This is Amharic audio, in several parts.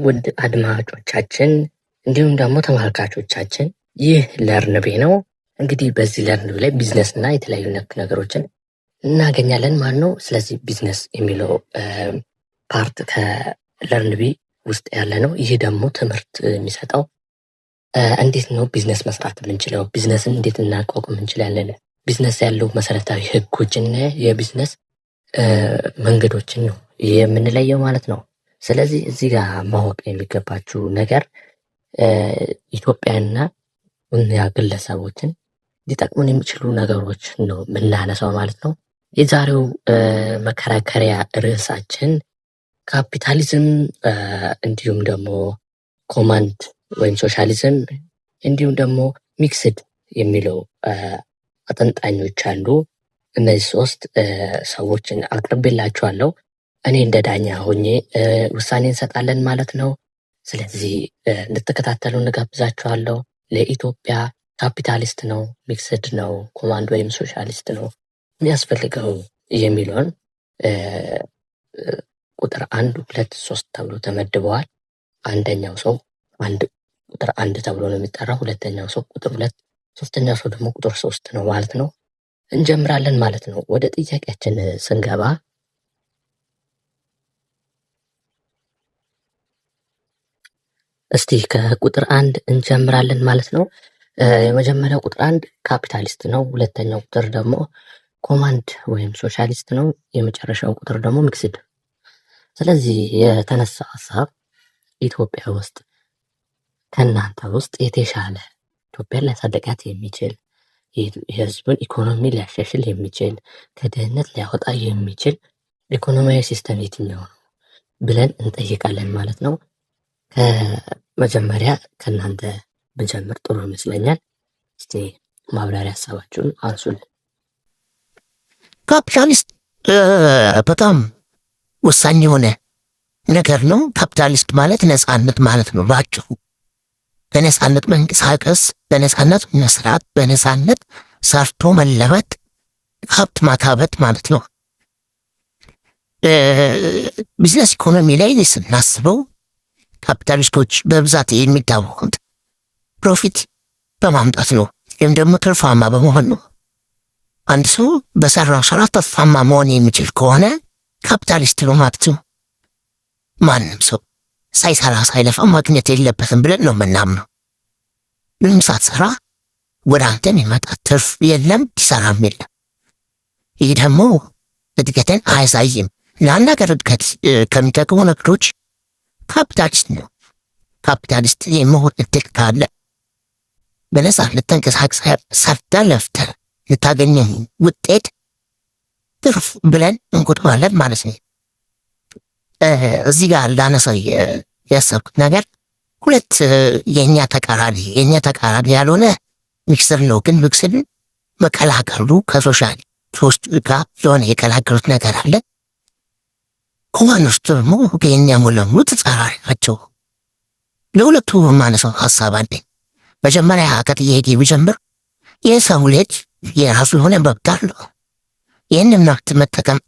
ውድ አድማጮቻችን እንዲሁም ደግሞ ተመልካቾቻችን ይህ ለርንቤ ነው። እንግዲህ በዚህ ለርንቤ ላይ ቢዝነስ እና የተለያዩ ነክ ነገሮችን እናገኛለን ማለት ነው። ስለዚህ ቢዝነስ የሚለው ፓርት ከለርንቤ ውስጥ ያለ ነው። ይህ ደግሞ ትምህርት የሚሰጠው እንዴት ነው ቢዝነስ መስራት የምንችለው፣ ቢዝነስን እንዴት እናቋቁም እንችላለን፣ ቢዝነስ ያለው መሰረታዊ ህጎችና የቢዝነስ መንገዶችን ነው የምንለየው ማለት ነው። ስለዚህ እዚህ ጋር ማወቅ የሚገባችሁ ነገር ኢትዮጵያና ግለሰቦችን ሊጠቅሙን የሚችሉ ነገሮች ነው የምናነሳው ማለት ነው። የዛሬው መከራከሪያ ርዕሳችን ካፒታሊዝም እንዲሁም ደግሞ ኮማንድ ወይም ሶሻሊዝም እንዲሁም ደግሞ ሚክስድ የሚለው አጠንጣኞች አሉ። እነዚህ ሶስት ሰዎችን አቅርቤላችኋለሁ። እኔ እንደ ዳኛ ሆኜ ውሳኔ እንሰጣለን ማለት ነው። ስለዚህ እንድትከታተሉ እንጋብዛችኋለሁ። ለኢትዮጵያ ካፒታሊስት ነው፣ ሚክስድ ነው፣ ኮማንድ ወይም ሶሻሊስት ነው የሚያስፈልገው የሚለውን ቁጥር 1፣ 2፣ 3 ተብሎ ተመድበዋል። አንደኛው ሰው ቁጥር 1 ተብሎ ነው የሚጠራው። ሁለተኛው ሰው ቁጥር 2፣ ሶስተኛው ሰው ደግሞ ቁጥር 3 ነው ማለት ነው። እንጀምራለን ማለት ነው። ወደ ጥያቄያችን ስንገባ እስቲ ከቁጥር 1 እንጀምራለን ማለት ነው። የመጀመሪያው ቁጥር 1 ካፒታሊስት ነው። ሁለተኛው ቁጥር ደግሞ ኮማንድ ወይም ሶሻሊስት ነው። የመጨረሻው ቁጥር ደግሞ ሚክስድ። ስለዚህ የተነሳ ሀሳብ ኢትዮጵያ ውስጥ ከእናንተ ውስጥ የተሻለ ኢትዮጵያን ሊያሳድጋት የሚችል የህዝቡን ኢኮኖሚ ሊያሻሽል የሚችል ከድህነት ሊያወጣ የሚችል ኢኮኖሚያዊ ሲስተም የትኛው ነው ብለን እንጠይቃለን ማለት ነው። ከመጀመሪያ ከእናንተ ብንጀምር ጥሩ ይመስለኛል። እስቲ ማብራሪያ ሀሳባችሁን አንሱልን። ካፒታሊስት በጣም ወሳኝ የሆነ ነገር ነው። ካፒታሊስት ማለት ነፃነት ማለት ነው ባጭሩ። በነፃነት መንቀሳቀስ፣ በነፃነት መስራት፣ በነፃነት ሰርቶ መለወጥ፣ ሀብት ማካበት ማለት ነው። ቢዝነስ ኢኮኖሚ ላይ ስናስበው ካፒታሊስቶች በብዛት የሚታወቁት ፕሮፊት በማምጣት ነው፣ ወይም ደግሞ ትርፋማ በመሆን ነው። አንድ ሰው በሰራው ስራ ትርፋማ መሆን የሚችል ከሆነ ካፒታሊስት ነው ማለት ነው። ማንም ሰው ሳይሰራ ሳይለፋ ማግኘት የለበትም ብለን ነው የምናምነው። ምንም ሳትሰራ ወደ አንተ የሚመጣ ትርፍ የለም፣ ኪሳራም የለም። ይህ ደግሞ እድገትን አያሳይም። ለአንድ ሀገር እድገት ከሚጠቅሙ ነገሮች ካፒታሊስት ነው። ካፒታሊስት የመሆን እድል ካለ በነፃነት ተንቀሳቅሰህ ሰርተህ ለፍተህ ልታገኘው ውጤት ትርፍ ብለን እንቆጥራለን ማለት ነው። እዚህ ጋር ላነሳው ያሰብኩት ነገር ሁለት የኛ ተቃራኒ ያልሆነ ሚክስር ነው። ግን ሚክስርን መቀላቀሉ ከሶሻል ሶስት ጋር የሆነ የቀላቀሉት ነገር አለ። ኮማንዶች ደግሞ የኛ ሙሉ ለሙሉ ተጻራሪ ናቸው። ለሁለቱ ማነሳው ሀሳብ አለኝ። መጀመሪያ ከጥያቄ ቢጀምር የሰው ልጅ የራሱ የሆነ መብት አለው። ይህንን መብት መጠቀም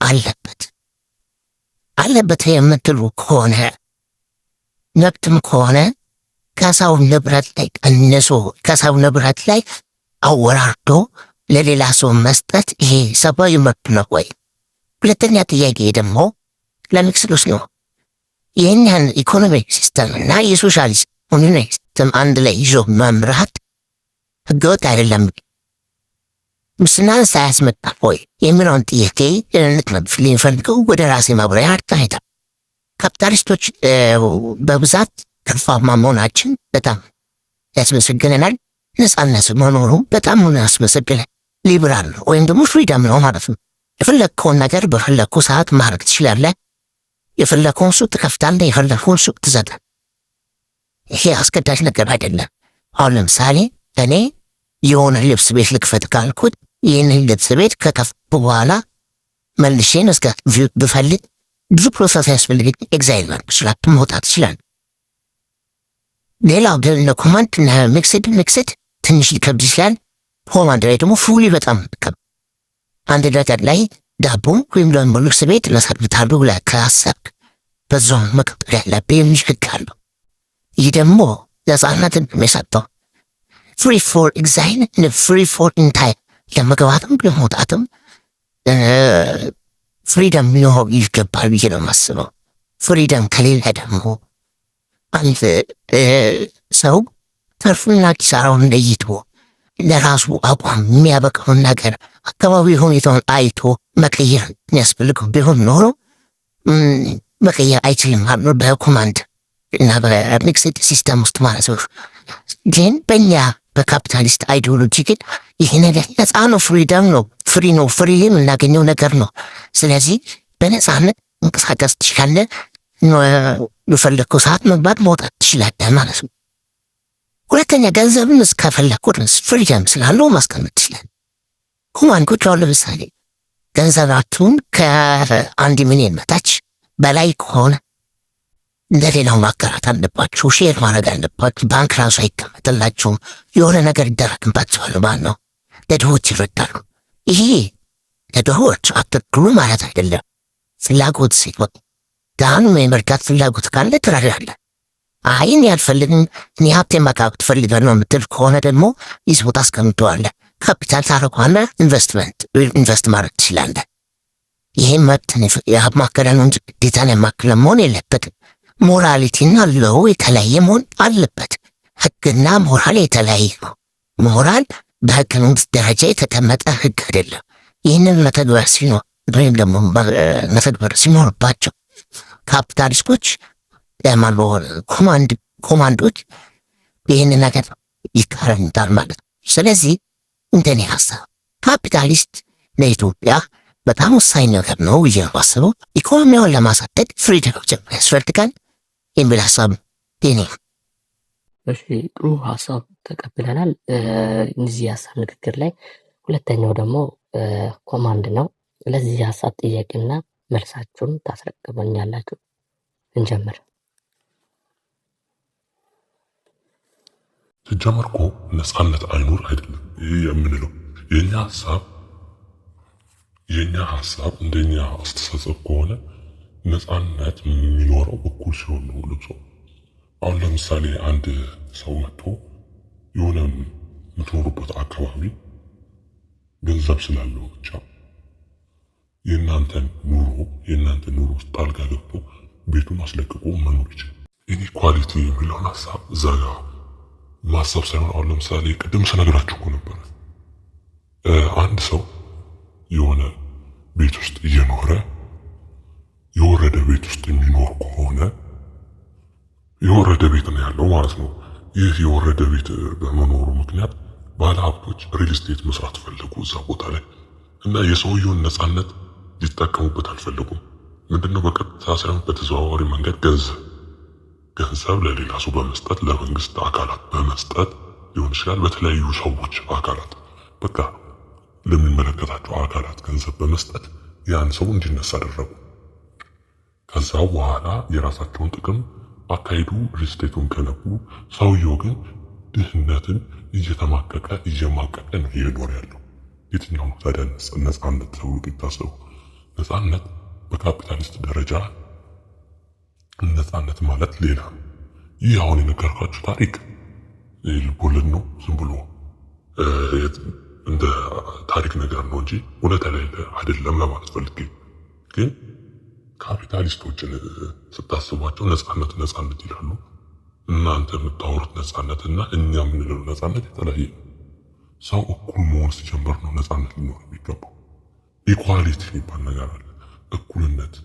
አለበት የምትሉ ከሆነ መብትም ከሆነ ከሰው ንብረት ላይ ቀንሶ ከሰው ንብረት ላይ አወራርዶ ለሌላ ሰው መስጠት ይሄ ሰብአዊ መብት ነው ወይ? ሁለተኛ ጥያቄ ደግሞ ለሚክስዶች ነው። ይህንን ኢኮኖሚክ ሲስተም እና የሶሻሊስት ሲስተም አንድ ላይ ይዞ መምራት ህገወጥ አይደለም? ሙስናን ሳያስመጣ ወይ የሚለውን ጥያቄ ልንፈልገው ወደ ራሴ ማብራሪያ አርታይታ ካፒታሊስቶች በብዛት ትርፋማ መሆናችን በጣም ያስመሰግነናል። ነፃነት መኖሩ በጣም ያስመሰግናል። ሊበራል ወይም ደግሞ ፍሪደም ነው ማለት ነው። የፈለግከውን ነገር በፈለግከው ሰዓት ማድረግ ትችላለህ። የፈለግከውን ሱቅ ትከፍታለህ፣ የፈለግከውን ሱቅ ትዘጋለህ። ይሄ አስገዳጅ ነገር አይደለም። አሁን ለምሳሌ እኔ የሆነ ልብስ ቤት ልክፈት ካልኩት ይህንን ልብስ ቤት ከከፍኩ በኋላ መልሼን እስከ ብፈልግ ብዙ ፕሮሰስ ያስፈልግ ኤግዛይል ማድረግ ይችላል፣ መውጣት ይችላል። ሌላው ግን ለኮማንድ እና ሚክስድ ትንሽ ሊከብድ ይችላል። ኮማንድ ላይ ደግሞ ፉሊ በጣም አንድ ነገር ላይ ዳቦ ወይም ደግሞ ልብስ ቤት ለሰርብታሉ ብለህ ካሰብክ በዛው መቀጠል ያለብህ የሚሽግጋሉ። ይህ ደግሞ ነጻነትን የሚሰጠው ፍሪ ፎር ኤግዛይል ፍሪ ፎር ኢንታይ ለመግባትም ለመውጣትም ፍሪደም ሊኖረው ይገባል ብዬ ነው የማስበው። ፍሪደም ከሌለ ደግሞ አንድ ሰው ተርፉና ኪሳራውን ለይቶ ለራሱ አቋም የሚያበቃውን ነገር አካባቢ ሁኔታውን አይቶ መቀየር የሚያስፈልገው ቢሆን ኖሮ መቀየር አይችልም በኮማንድ እና በሚክስድ ሲስተም ውስጥ ማለት ነው። ግን በእኛ በካፒታሊስት አይዲዮሎጂ ግን ይሄ ነገር ነፃ ነው፣ ፍሪደም ነው፣ ፍሪ የምናገኘው ነገር ነው። ስለዚህ በነፃነት እንቅስቃሴ ትችላለህ፣ የፈለግከው ሰዓት መግባት መውጣት ትችላለህ ማለት ነው። ሁለተኛ ገንዘብን እስከፈለግኩ ድረስ ፍሪደም ስላለው ማስቀመጥ ትችላለህ። ኮማንዶች አሁን ለምሳሌ ገንዘባችሁን ከ1 ሚሊዮን በታች በላይ ከሆነ እንደሌላው ማጋራት አለባችሁ፣ ሼር ማድረግ አለባችሁ። ባንክ ራሱ አይቀመጥላችሁም፣ የሆነ ነገር ይደረግባችኋል ማለት ነው። ለድሆች ይረዳሉ። ይሄ ለድሆች አትርዱ ማለት አይደለም። ፍላጎት ሲሆን ዳኑ የመርዳት ፍላጎት ካለ ትረዳለህ። አይን ያልፈልግም እኔ ሀብቴን ማካበት ትፈልጋለህ የምትል ከሆነ ደግሞ ይህ ቦታ አስቀምጠዋለህ። ካፒታል ታረቋና ኢንቨስት ማድረግ ትችላለህ። ይህም መብትን ያማከለ ነው እንጂ ግዴታን ያማከለ መሆን የለበትም። ሞራሊቲና ሎው የተለያየ መሆን አለበት። ህግና ሞራል የተለያየ ነው። ሞራል በህገ መንግስት ደረጃ የተቀመጠ ህግ አይደለም። ይህንን መተግበር ሲኖር ወይም ደግሞ መተግበር ሲኖርባቸው ካፒታሊስቶች ኮማንዶች ይህንን ነገር ይቃረኑታል ማለት ነው። ስለዚህ እንደኔ ሀሳብ ካፒታሊስት ለኢትዮጵያ በጣም ወሳኝ ነገር ነው ብዬ ነው የማስበው። ኢኮኖሚያውን ለማሳደግ ፍሪደም ያስፈልጋል የሚል ሀሳብ ኔ። እሺ ጥሩ ሀሳብ ተቀብለናል። እዚህ ሀሳብ ንግግር ላይ ሁለተኛው ደግሞ ኮማንድ ነው። ስለዚህ ሀሳብ ጥያቄና መልሳችሁን ታስረክበኛላችሁ። እንጀምር። ሲጀመር እኮ ነጻነት አይኑር አይደለም ይህ የምንለው። የኛ ሀሳብ እንደኛ አስተሳሰብ ከሆነ ነጻነት የሚኖረው እኩል ሲሆን ነው ሁሉም ሰው። አሁን ለምሳሌ አንድ ሰው መጥቶ የሆነ የምትኖሩበት አካባቢ ገንዘብ ስላለው ብቻ የእናንተን ኑሮ ውስጥ ጣልቃ ገብቶ ቤቱን አስለቅቆ መኖር ይችላል። ኢኒኳሊቲ የሚለውን ሀሳብ እዛ ጋ ማሰብ ሳይሆን አሁን ለምሳሌ ቅድም ስነግራችሁ እኮ ነበረ አንድ ሰው የሆነ ቤት ውስጥ እየኖረ የወረደ ቤት ውስጥ የሚኖር ከሆነ የወረደ ቤት ነው ያለው ማለት ነው። ይህ የወረደ ቤት በመኖሩ ምክንያት ባለ ሀብቶች ሪል ስቴት መስራት ፈለጉ እዛ ቦታ ላይ እና የሰውየውን ነጻነት ሊጠቀሙበት አልፈለጉም። ምንድነው በቀጥታ ሳይሆን በተዘዋዋሪ መንገድ ገንዘብ ለሌላ ሰው በመስጠት ለመንግስት አካላት በመስጠት ሊሆን ይችላል፣ በተለያዩ ሰዎች አካላት በቃ ለሚመለከታቸው አካላት ገንዘብ በመስጠት ያን ሰው እንዲነሳ አደረጉ። ከዛ በኋላ የራሳቸውን ጥቅም አካሂዱ፣ ሪስቴቱን ገነቡ። ሰውየው ግን ድህነትን እየማቀቀ ነው እየኖረ ያለው። የትኛው ታዲያ ነጻነት ተብሎ የሚታሰበው? ነጻነት በካፒታሊስት ደረጃ ነጻነት ማለት ሌላ ነው። ይህ አሁን የነገርኳችሁ ታሪክ ልቦለድ ነው፣ ዝም ብሎ እንደ ታሪክ ነገር ነው እንጂ እውነት የሌለ አይደለም ለማለት ፈልጌ። ግን ካፒታሊስቶችን ስታስቧቸው ነጻነት ይላሉ። እናንተ የምታወሩት ነጻነት እና እኛ የምንለው ነጻነት የተለያየ ነው። ሰው እኩል መሆን ሲጀምር ነው ነጻነት ሊኖር የሚገባው። ኢኳሊቲ የሚባል ነገር አለ፣ እኩልነት።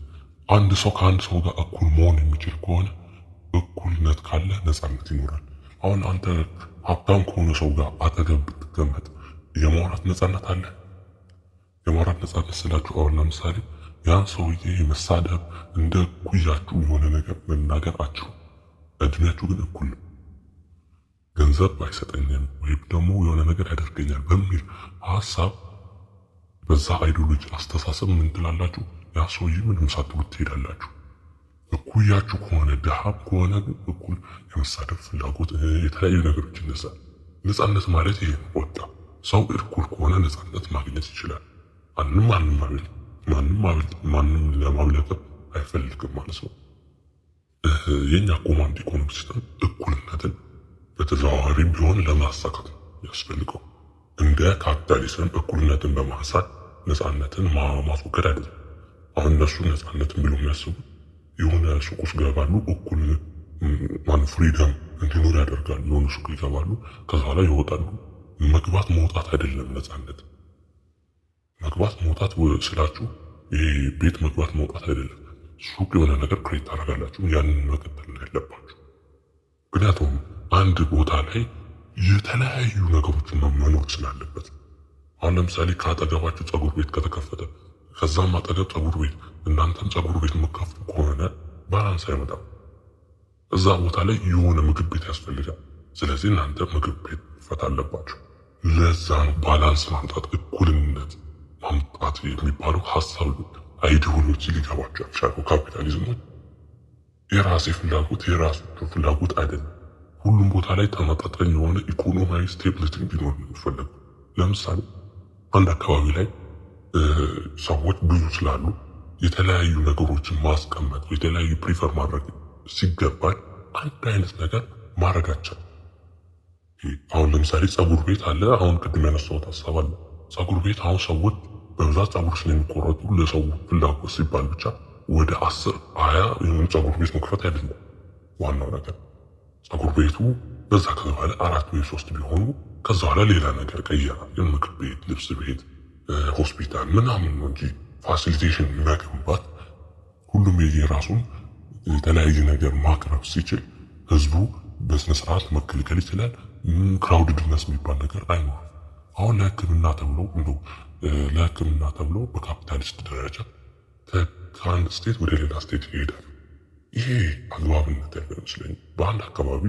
አንድ ሰው ከአንድ ሰው ጋር እኩል መሆን የሚችል ከሆነ እኩልነት ካለ ነጻነት ይኖራል። አሁን አንተ ሀብታም ከሆነ ሰው ጋር አጠገብ ብትቀመጥ የማውራት ነጻነት አለ። የማውራት ነጻነት ስላችሁ አሁን ለምሳሌ ያን ሰውዬ መሳደብ እንደ እኩያችሁ የሆነ ነገር መናገር አችሁ፣ እድሜያችሁ ግን እኩል ነው። ገንዘብ አይሰጠኝም ወይም ደግሞ የሆነ ነገር ያደርገኛል በሚል ሀሳብ በዛ አይዲዮሎጂ አስተሳሰብ ምን ትላላችሁ? ያ ሰውዬ ምንም ሳትሉት ትሄዳላችሁ። እኩያችሁ ከሆነ ድሃም ከሆነ ግን እኩል የመሳደብ ፍላጎት፣ የተለያዩ ነገሮች ይነሳል። ነጻነት ማለት ይሄ ነው። ወጣ ሰው እኩል ከሆነ ነጻነት ማግኘት ይችላል። ማንም ለማብለጥ አይፈልግም ማለት ነው። የኛ ኮማንድ ኢኮኖሚ ሲስተም እኩል ተጨማሪም ቢሆን ለማሳካት ያስፈልገው እንደ ካፒታሊዝም እኩልነትን በማሳት ነፃነትን ማስወገድ አይደለም። አሁን እነሱ ነፃነትን ብሎ የሚያስቡት የሆነ ሱቅ ውስጥ ገባሉ፣ እኩል ፍሪደም እንዲኖር ያደርጋሉ። የሆነ ሱቅ ይገባሉ፣ ከዛ ላይ ይወጣሉ። መግባት መውጣት አይደለም ነፃነት። መግባት መውጣት ስላችሁ ይሄ ቤት መግባት መውጣት አይደለም። ሱቅ የሆነ ነገር ክሬት ታደርጋላችሁ፣ ያንን መቀጠል ያለባችሁ። ምክንያቱም አንድ ቦታ ላይ የተለያዩ ነገሮችን መኖር ስላለበት፣ አሁን ለምሳሌ ከአጠገባችሁ ፀጉር ቤት ከተከፈተ ከዛም አጠገብ ፀጉር ቤት እናንተም ፀጉር ቤት መከፍቱ ከሆነ ባላንስ አይመጣም። እዛ ቦታ ላይ የሆነ ምግብ ቤት ያስፈልጋል። ስለዚህ እናንተ ምግብ ቤት መክፈት አለባችሁ። ለዛ ነው ባላንስ ማምጣት፣ እኩልነት ማምጣት የሚባለው ሀሳብ አይዲዮሎጂ ሊገባችሁ ያልቻለው። ካፒታሊዝሞች የራሴ ፍላጎት የራሱ ፍላጎት አይደለም። ሁሉም ቦታ ላይ ተመጣጣኝ የሆነ ኢኮኖሚያዊ ስቴቢሊቲ እንዲኖር ነው የሚፈለገው። ለምሳሌ አንድ አካባቢ ላይ ሰዎች ብዙ ስላሉ የተለያዩ ነገሮችን ማስቀመጥ የተለያዩ ፕሪፈር ማድረግ ሲገባል አንድ አይነት ነገር ማድረጋቸው። አሁን ለምሳሌ ፀጉር ቤት አለ። አሁን ቅድም ያነሳሁት ሀሳብ አለ። ፀጉር ቤት አሁን ሰዎች በብዛት ፀጉር ስለሚቆረጡ ለሰው ፍላጎት ሲባል ብቻ ወደ 10-20 የሆኑ ፀጉር ቤት መክፈት አይደለም ዋናው ነገር። ፀጉር ቤቱ በዛ ከተባለ 4 ወይ 3 ቢሆኑ ከዛ በኋላ ሌላ ነገር ቀየራ። የምግብ ቤት፣ ልብስ ቤት፣ ሆስፒታል ምናምን ነው እንጂ ፋሲሊቴሽን መገንባት ሁሉም የራሱን የተለያየ ነገር ማቅረብ ሲችል ህዝቡ በስነ ስርዓት መገልገል ይችላል። ክራውድድነስ የሚባል ነገር አይኖርም። አሁን ለሕክምና ተብሎ በካፒታሊስት ደረጃ ከአንድ ስቴት ወደ ሌላ ስቴት ይሄዳል። ይሄ አግባብነት ያለው ይመስለኛል። በአንድ አካባቢ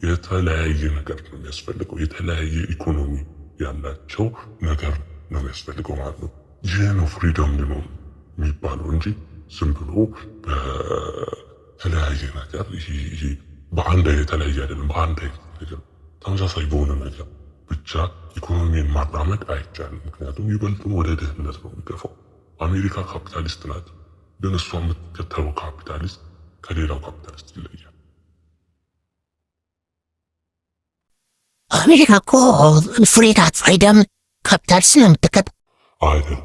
የተለያየ ነገር ነው የሚያስፈልገው፣ የተለያየ ኢኮኖሚ ያላቸው ነገር ነው የሚያስፈልገው ማለት ነው። ይህ ነው ፍሪደም ሊኖር የሚባለው እንጂ ዝም ብሎ በተለያየ ነገር ይሄ በአንድ የተለያየ አይደለም። በአንድ አይነት ነገር ተመሳሳይ በሆነ ነገር ብቻ ኢኮኖሚን ማራመድ አይቻልም። ምክንያቱም ይበልጡን ወደ ድህነት ነው የሚገፋው። አሜሪካ ካፒታሊስት ናት፣ ግን እሷ የምትከተለው ካፒታሊስት ከሌላው ካፒታሊስት ይለያል። አሜሪካ እኮ ፍሪደም ካፒታሊስት ነው የምትከተለው አይደል?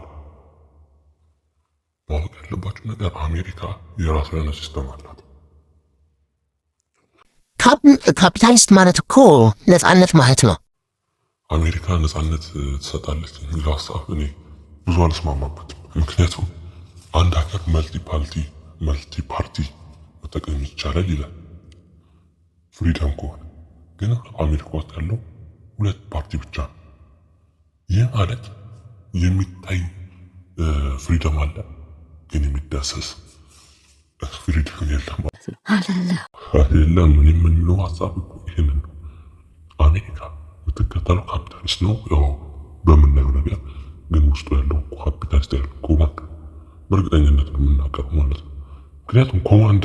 ማወቅ ያለባችሁ ነገር አሜሪካ የራሷ የሆነ ሲስተም አላት። ካፒታሊስት ማለት እኮ ነፃነት ማለት ነው። አሜሪካ ነፃነት ትሰጣለች የሚል ሀሳብ እኔ ብዙ አልስማማበትም። ምክንያቱም አንድ ሀገር መልቲ ፓርቲ መጠቀም ይቻላል ይላል ፍሪደም ከሆነ፣ ግን አሜሪካ ውስጥ ያለው 2 ፓርቲ ብቻ ነው። ይህ ማለት የሚታይ ፍሪደም አለ፣ ግን የሚዳሰስ ፍሪደም የለም ማለት ነው። አይደለም ምን የምንለው ሀሳብ እኮ ይህንን ነው። አሜሪካ የምትከተለው ካፒታሊስት ነው ያው በምናየው ነገር፣ ግን ውስጡ ያለው ካፒታሊስት ያለው ኮማንድ በእርግጠኝነት ነው የምናቀረው ማለት ነው። ምክንያቱም ኮማንድ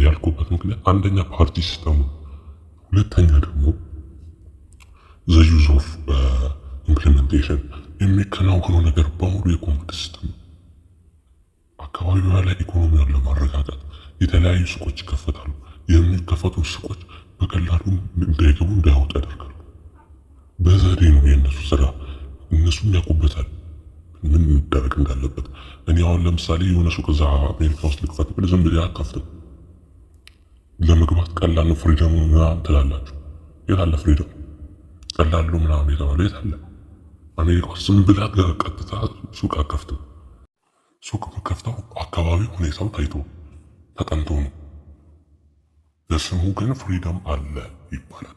ያልኩበት ምክንያት አንደኛ ፓርቲ ሲስተሙ፣ ሁለተኛ ደግሞ ዘ ዩዝ ኦፍ ኢምፕሊሜንቴሽን የሚከናወነው ነገር በሙሉ የኮማንድ ሲስተም ነው። አካባቢው ላይ ኢኮኖሚውን ለማረጋጋት የተለያዩ ሱቆች ይከፈታሉ። የሚከፈቱ ሱቆች በቀላሉ እንዳይገቡ እንዳይወጡ ያደርጋሉ። በዘዴ ነው የእነሱ ስራ። እነሱም ያውቁበታል ምን መደረግ እንዳለበት። እኔ አሁን ለምሳሌ የሆነ ሱቅ እዛ አሜሪካ ውስጥ ልክፈት ብል ዝም ብዬ አልከፍትም። ለመግባት ቀላል ነው ፍሪደም ምናምን ትላላችሁ። የት አለ ፍሪደም? ቀላል ነው ምናምን የተባለው የት አለ? አሜሪካ ውስጥ ዝም ብላ ቀጥታ ሱቅ አልከፍትም። ሱቅ መከፍተው አካባቢ ሁኔታው ታይቶ ተጠንቶ ነው። ለስሙ ግን ፍሪደም አለ ይባላል።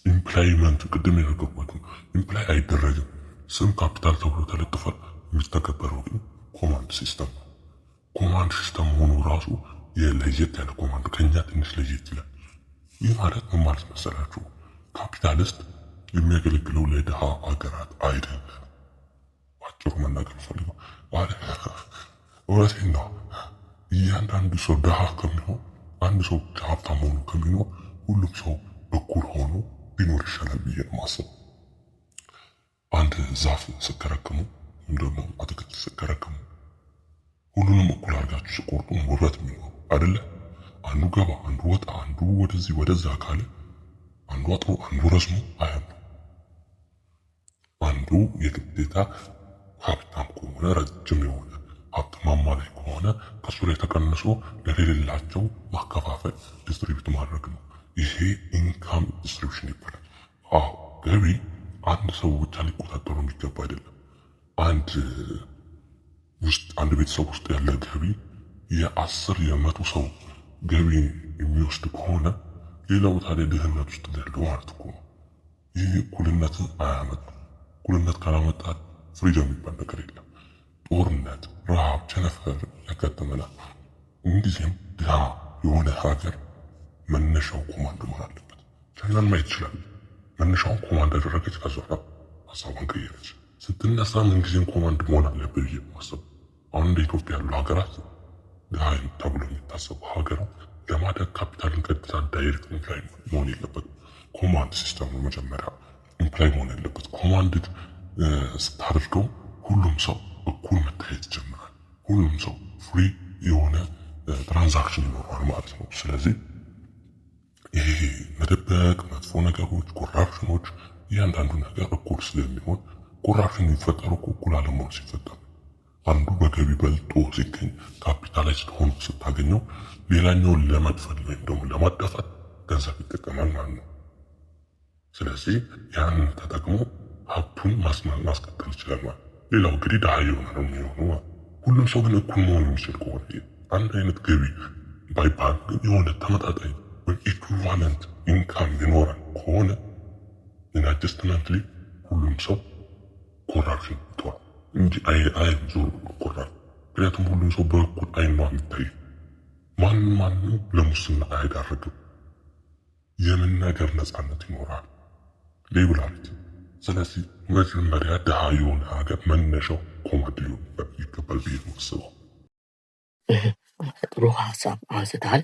ኢምፕላይመንት ቅድም የነገርኳችሁ ኢምፕላይ አይደረግም። ስም ካፒታል ተብሎ ተለጥፏል። የሚተገበረው ግን ኮማንድ ሲስተም ነው። ኮማንድ ሲስተም ሆኖ ራሱ ለየት ያለ ኮማንድ ከኛ ትንሽ ለየት ይላል። ይህ ማለት ምን ማለት መሰላችሁ? ካፒታሊስት የሚያገለግለው ለድሃ አገራት አይደለም። አጭሩ መናገር ፈልገው እውነቴን ነው። እያንዳንዱ ሰው ድሃ ከሚሆን አንድ ሰው ሀብታም ሆኖ ከሚኖር ሁሉም ሰው እኩል ሆኖ ቢኖር ይሻላል ብዬ ነው ማሰብ። አንድ ዛፍ ስከረክሙ ወይም ደግሞ አትክልት ስከረክሙ ሁሉንም እኩል አድርጋችሁ ስቆርጡ ውበት የሚኖረው አይደለ? አንዱ ገባ፣ አንዱ ወጣ፣ አንዱ ወደዚህ ወደዛ ካለ አንዱ አጥሮ አንዱ ረዝሞ አያምኑ። አንዱ የግዴታ ሀብታም ከሆነ ረጅም የሆነ ሀብት ማማ ላይ ከሆነ ከሱ ላይ ተቀንሶ ለሌላቸው ማከፋፈል ዲስትሪቢዩት ማድረግ ነው። ይሄ ኢንካም ዲስትሪቢዩሽን ይባላል። አዎ ገቢ አንድ ሰው ብቻ ሊቆጣጠሩ የሚገባ አይደለም። አንድ ቤተሰብ ውስጥ ያለ ገቢ የ10 የ100 ሰው ገቢ የሚወስድ ከሆነ ሌላው ታዲያ ድህነት ውስጥ ሊያድገው ማለት እኮ ነው። ይህ እኩልነትን አያመጣም። እኩልነት ካላመጣ ፍሪደም የሚባል ነገር የለም። ጦርነት፣ ረሃብ፣ ቸነፈር ያጋጥመናል። እንጊዜም ድሃ የሆነ ሀገር መነሻው ኮማንድ መሆን አለበት። ቻይናን ማየት ይችላል። መነሻውን ኮማንድ ያደረገች ከዛ ሀሳቧን ቀየረች። ስትነሳ ምንጊዜም ኮማንድ መሆን አለበት ብዬ ማሰብ። አሁን እንደ ኢትዮጵያ ያሉ ሀገራት ድሃ ተብሎ የሚታሰቡ ሀገራት ለማደግ ካፒታልን ቀጥታ ዳይሬክት ኢምፕላይ መሆን የለበትም። ኮማንድ ሲስተም ነው መጀመሪያ ኢምፕላይ መሆን ያለበት። ኮማንድ ስታደርገው ሁሉም ሰው እኩል መታየት ይጀምራል። ሁሉም ሰው ፍሪ የሆነ ትራንዛክሽን ይኖረዋል ማለት ነው። ስለዚህ ይሄ መደበቅ፣ መጥፎ ነገሮች፣ ኮራፕሽኖች እያንዳንዱ ነገር እኩል ስለሚሆን ኮራፕሽን የሚፈጠሩ እኩል አለመሆን ሲፈጠር አንዱ በገቢ በልጦ ሲገኝ ካፒታላይዝድ ሆኖ ስታገኘው ሌላኛውን ለመድፈን ወይም ደግሞ ለማዳፋት ገንዘብ ይጠቀማል ማለት ነው። ስለዚህ ያንን ተጠቅሞ ሀብቱን ማስቀጠል ይችላል ማለት። ሌላው እንግዲህ ድሃ የሆነ ነው የሚሆነው። ሁሉም ሰው ግን እኩል መሆን የሚችል ከሆነ አንድ አይነት ገቢ ባይባል ግን የሆነ ተመጣጣኝ ወይም ኢኩቫለንት ኢንካም ይኖራል ከሆነ ኢንአጀስትመንትሊ ሁሉም ሰው ኮራፕሽን ይተዋል እንጂ አይን ዞር ኮራፕሽን። ምክንያቱም ሁሉም ሰው በእኩል አይን ነው የሚታየው። ማንም ለሙስና አይዳረግም። የመናገር ነፃነት ይኖራል፣ ሌብላሪቲ። ስለዚህ መጀመሪያ ድሃ የሆነ ሀገር መነሻው ኮማንድ ይገባል ብዬ ማስበው። ጥሩ ሀሳብ አንስተሃል።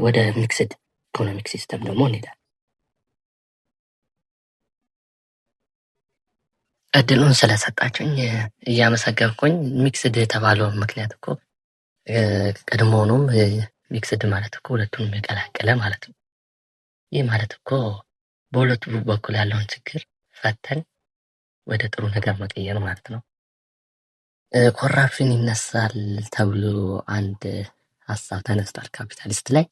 ወደ ሚክስድ ኢኮኖሚክ ሲስተም ደግሞ እንሄዳለን። እድሉን ስለሰጣችኝ እያመሰገንኩኝ። ሚክስድ የተባለው ምክንያት እኮ ቀድሞውኑም ሚክስድ ማለት እኮ ሁለቱንም የቀላቀለ ማለት ነው። ይህ ማለት እኮ በሁለቱ በኩል ያለውን ችግር ፈተን ወደ ጥሩ ነገር መቀየር ማለት ነው። ኮራፕሽን ይነሳል ተብሎ አንድ ሀሳብ ተነስቷል ካፒታሊስት ላይ።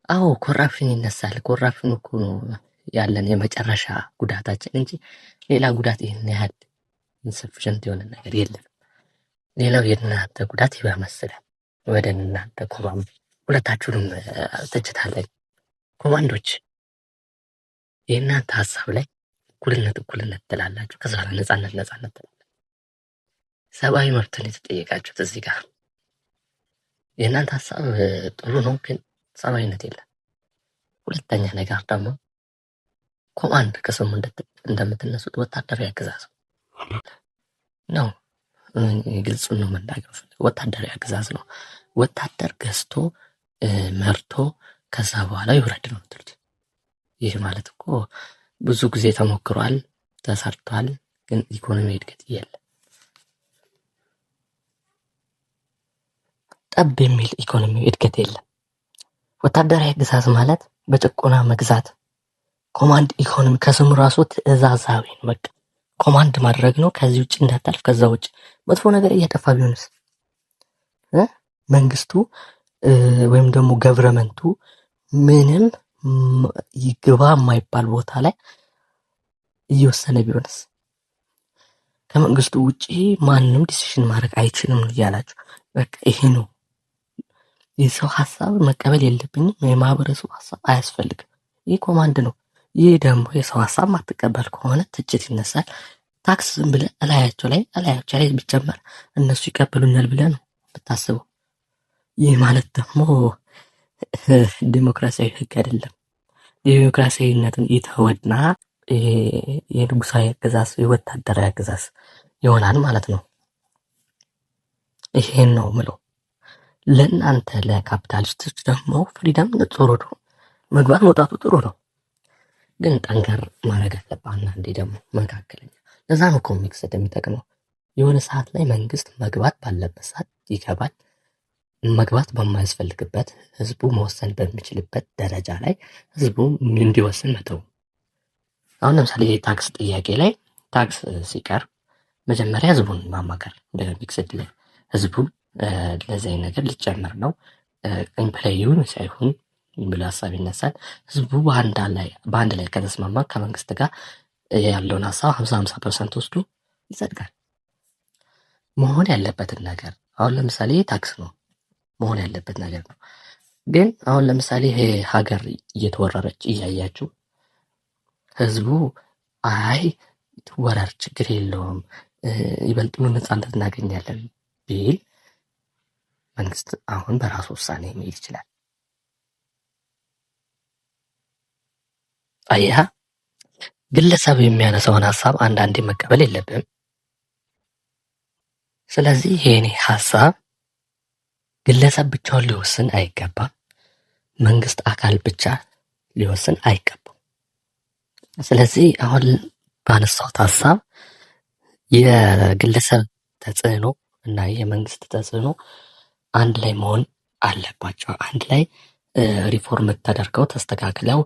አዎ ኮራፕሽን ይነሳል። ኮራፕሽን እኮ ነው ያለን የመጨረሻ ጉዳታችን እንጂ ሌላ ጉዳት ይህን ያህል ኢንሰፊሽንት የሆነ ነገር የለም። ሌላው የእናንተ ጉዳት ይመስላል። ወደ እናንተ ኮማንድ ሁለታችሁንም ተችታለን። ኮማንዶች የእናንተ ሀሳብ ላይ እኩልነት ትላላችሁ፣ ከዛ ነጻነት ትላላችሁ። ሰብአዊ መብትን የተጠየቃችሁት እዚህ ጋር የእናንተ ሀሳብ ጥሩ ነው፣ ግን ሰብአዊነት የለም። ሁለተኛ ነገር ደግሞ ኮማንድ ከስሙ እንደምትነሱት ወታደራዊ አገዛዝ ነው። ግልጹን ነው መናገር፣ ወታደራዊ አገዛዝ ነው። ወታደር ገዝቶ መርቶ ከዛ በኋላ ይውረድ ነው የምትሉት። ይህ ማለት እኮ ብዙ ጊዜ ተሞክሯል፣ ተሰርቷል፣ ግን ኢኮኖሚ እድገት የለም። ጠብ የሚል ኢኮኖሚ እድገት የለም። ወታደራዊ አገዛዝ ማለት በጭቆና መግዛት፣ ኮማንድ ኢኮኖሚ ከስሙ ራሱ ትዕዛዛዊ ነው። በቃ ኮማንድ ማድረግ ነው። ከዚህ ውጭ እንዳታልፍ፣ ከዛ ውጭ መጥፎ ነገር እየጠፋ ቢሆንስ መንግስቱ ወይም ደግሞ ገቨርመንቱ ምንም ይግባ የማይባል ቦታ ላይ እየወሰነ ቢሆንስ? ከመንግስቱ ውጪ ማንም ዲሲሽን ማድረግ አይችልም እያላችሁ በቃ ይሄ ነው የሰው ሀሳብ መቀበል የለብኝም፣ የማህበረሰቡ ሀሳብ አያስፈልግም። ይህ ኮማንድ ነው። ይህ ደግሞ የሰው ሀሳብ ማትቀበል ከሆነ ትችት ይነሳል። ታክስ ዝም ብለህ እላያቸው ላይ ቢጨመር እነሱ ይቀበሉኛል ብለህ ነው ብታስበው። ይህ ማለት ደግሞ ዲሞክራሲያዊ ህግ አይደለም። ዲሞክራሲያዊነትን ይተወና የንጉሳዊ አገዛዝ የወታደራዊ አገዛዝ ይሆናል ማለት ነው። ይሄን ነው ምለው። ለእናንተ ለካፒታሊስቶች ደግሞ ፍሪደም ጥሩ ነው፣ መግባት መውጣቱ ጥሩ ነው፣ ግን ጠንከር ማድረግ አለብህ። አንዳንዴ ደግሞ መካከለኛ። ለዛ ነው እኮ ሚክስድ የሚጠቅመው። የሆነ ሰዓት ላይ መንግስት መግባት ባለበት ሰዓት ይገባል፣ መግባት በማያስፈልግበት ህዝቡ መወሰን በሚችልበት ደረጃ ላይ ህዝቡ እንዲወስን መተው። አሁን ለምሳሌ የታክስ ጥያቄ ላይ ታክስ ሲቀርብ መጀመሪያ ህዝቡን ማማከር እንደ ሚክስድ ላይ ህዝቡ ለዚህ ነገር ሊጨመር ነው ኢምፕሎይውን ሳይሆን ብሎ ሀሳብ ይነሳል። ህዝቡ በአንድ ላይ ከተስማማ ከመንግስት ጋር ያለውን ሀሳብ 50% ወስዶ ይጸድቃል። መሆን ያለበትን ነገር አሁን ለምሳሌ ታክስ ነው መሆን ያለበት ነገር ነው። ግን አሁን ለምሳሌ ሀገር እየተወረረች እያያችሁ ህዝቡ አይ ትወረር ችግር የለውም ይበልጡኑ ነፃነት እናገኛለን ቢል መንግስት አሁን በራሱ ውሳኔ መሄድ ይችላል። አያ ግለሰብ የሚያነሳውን ሀሳብ አንዳንዴ መቀበል የለብንም። ስለዚህ የኔ ሀሳብ ግለሰብ ብቻውን ሊወስን አይገባም። መንግስት አካል ብቻ ሊወስን አይገባም። ስለዚህ አሁን ባነሳሁት ሀሳብ የግለሰብ ተጽዕኖ እና የመንግስት ተጽዕኖ አንድ ላይ መሆን አለባቸው። አንድ ላይ ሪፎርም ተደርገው ተስተካክለው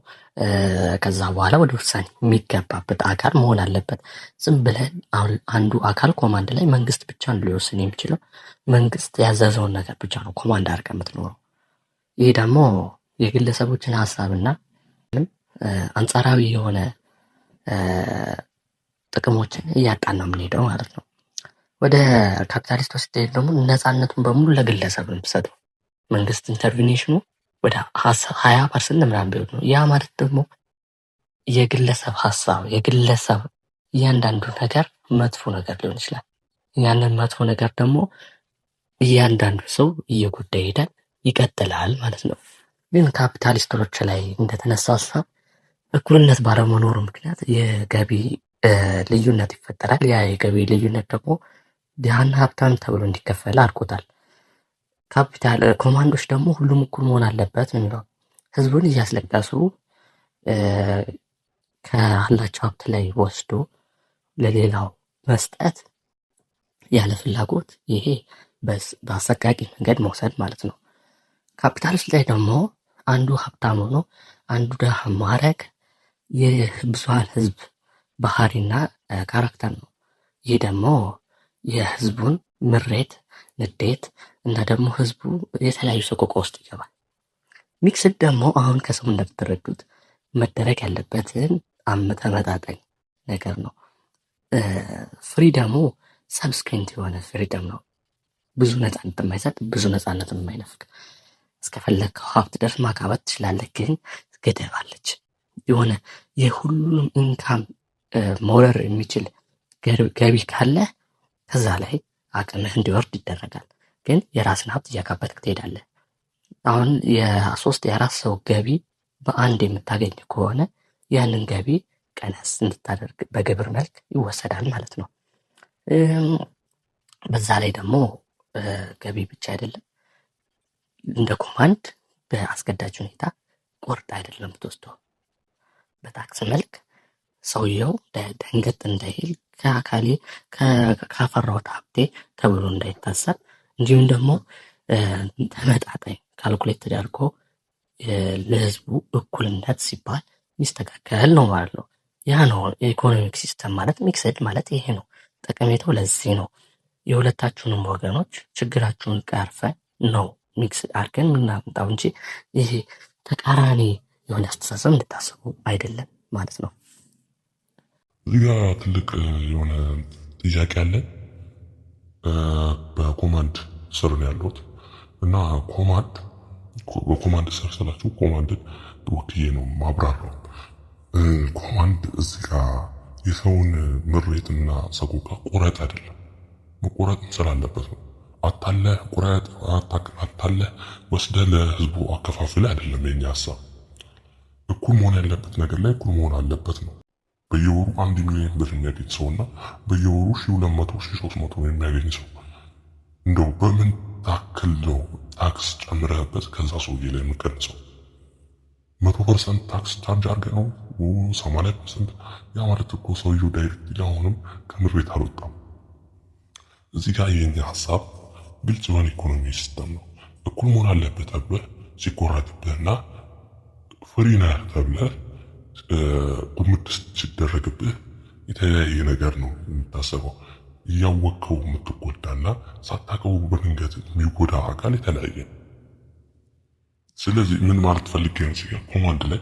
ከዛ በኋላ ወደ ውሳኔ የሚገባበት አካል መሆን አለበት። ዝም ብለን አሁን አንዱ አካል ኮማንድ ላይ መንግስት ብቻ ነው ሊወስን የሚችለው። መንግስት ያዘዘውን ነገር ብቻ ነው ኮማንድ አድርገህ የምትኖረው። ይህ ደግሞ የግለሰቦችን ሀሳብና አንጻራዊ የሆነ ጥቅሞችን እያጣን ነው የምንሄደው ማለት ነው። ወደ ካፒታሊስት ስትሄድ ደግሞ ነፃነቱን በሙሉ ለግለሰብ ነው የሚሰጠው። መንግስት ኢንተርቬንሽኑ ወደ 20% ምናምን ቢሆን ነው። ያ ማለት ደግሞ የግለሰብ ሀሳብ የግለሰብ እያንዳንዱ ነገር መጥፎ ነገር ሊሆን ይችላል። ያንን መጥፎ ነገር ደግሞ እያንዳንዱ ሰው እየጎዳ ይሄዳል፣ ይቀጥላል ማለት ነው። ግን ካፒታሊስቶች ላይ እንደተነሳ ሀሳብ እኩልነት ባለመኖሩ ምክንያት የገቢ ልዩነት ይፈጠራል። ያ የገቢ ልዩነት ደግሞ ድሃና ሀብታም ተብሎ እንዲከፈል አድርጎታል። ካፒታል ኮማንዶች ደግሞ ሁሉም እኩል መሆን አለበት ነው የሚለው። ህዝቡን እያስለቀሱ ካላቸው ሀብት ላይ ወስዶ ለሌላው መስጠት ያለ ፍላጎት፣ ይሄ በአሰቃቂ መንገድ መውሰድ ማለት ነው። ካፒታሊስት ላይ ደግሞ አንዱ ሀብታም ሆኖ አንዱ ድሃ ማድረግ የብዙሃን ህዝብ ባህሪና ካራክተር ነው። ይህ ደግሞ የህዝቡን ምሬት፣ ንዴት እና ደግሞ ህዝቡ የተለያዩ ሰቆቃ ውስጥ ይገባል። ሚክስድ ደግሞ አሁን ከስሙ እንደምትረዱት መደረግ ያለበትን ተመጣጣኝ ነገር ነው። ፍሪደሙ ሰብስክሪንት የሆነ ፍሪደም ነው። ብዙ ነፃነት የማይሰጥ ብዙ ነፃነት የማይነፍቅ እስከፈለግከው ሀብት ድረስ ማካበት ትችላለህ፣ ግን ገደብ አለች። የሆነ የሁሉንም ኢንካም መውረር የሚችል ገቢ ካለ ከዛ ላይ አቅምህ እንዲወርድ ይደረጋል። ግን የራስን ሀብት እያካበትክ ትሄዳለህ። አሁን የ3-4 ሰው ገቢ በአንድ የምታገኝ ከሆነ ያንን ገቢ ቀነስ እንድታደርግ በግብር መልክ ይወሰዳል ማለት ነው። በዛ ላይ ደግሞ ገቢ ብቻ አይደለም፣ እንደ ኮማንድ በአስገዳጅ ሁኔታ ቆርጥ አይደለም የምትወስደው። በታክስ መልክ ሰውየው ደንገጥ እንዳይል ከአካሌ ካፈራሁት ሀብቴ ተብሎ እንዳይታሰብ፣ እንዲሁም ደግሞ ተመጣጣኝ ካልኩሌት ተደርጎ ለህዝቡ እኩልነት ሲባል ሚስተካከል ነው ማለት ነው። ያ ነው የኢኮኖሚክ ሲስተም ማለት። ሚክስድ ማለት ይሄ ነው። ጠቀሜታው ለዚህ ነው። የሁለታችሁንም ወገኖች ችግራችሁን ቀርፈ ነው ሚክስ አድርገን የምናመጣው እንጂ ይሄ ተቃራኒ የሆነ አስተሳሰብ እንድታስቡ አይደለም ማለት ነው። እዚህ ጋ ትልቅ የሆነ ጥያቄ አለ። በኮማንድ ስር ነው ያለሁት እና በኮማንድ ስር ስላችሁ ኮማንድን ወክዬ ነው ማብራራው። ኮማንድ እዚህ ጋ የሰውን ምሬትና ሰቆቃ ቁረጥ አይደለም፣ መቆረጥ ስላለበት ነው። አታለህ ቁረጥ፣ አታለህ ወስደህ ለህዝቡ አከፋፍል አይደለም የኛ ሀሳብ። እኩል መሆን ያለበት ነገር ላይ እኩል መሆን አለበት ነው። በየወሩ 1 ሚሊዮን ብር የሚያገኝ ሰው እና በየወሩ 1200 1300 የሚያገኝ ሰው እንደው በምን ታክል ነው ታክስ ጨምረህበት ከዛ ሰውዬ ላይ የምቀንሰው? 100% ታክስ ቻርጅ አድርገህ ነው 80%? ያ ማለት እኮ ሰውዬው ዳይሬክት አሁንም ከምር ቤት አልወጣም። እዚህ ጋር የኛ ሀሳብ ግልጽ የሆነ ኢኮኖሚ ሲስተም ነው። እኩል መሆን አለብህ ተብለህ ሲቆረጥብህና ፍሪ ነህ ተብለህ ጉምት ሲደረግብህ የተለያየ ነገር ነው የምታሰበው። እያወቅከው የምትጎዳና ሳታውቀው በድንገት የሚጎዳ አካል የተለያየ። ስለዚህ ምን ማለት ፈልጌ ነው ሲል ኮማንድ ላይ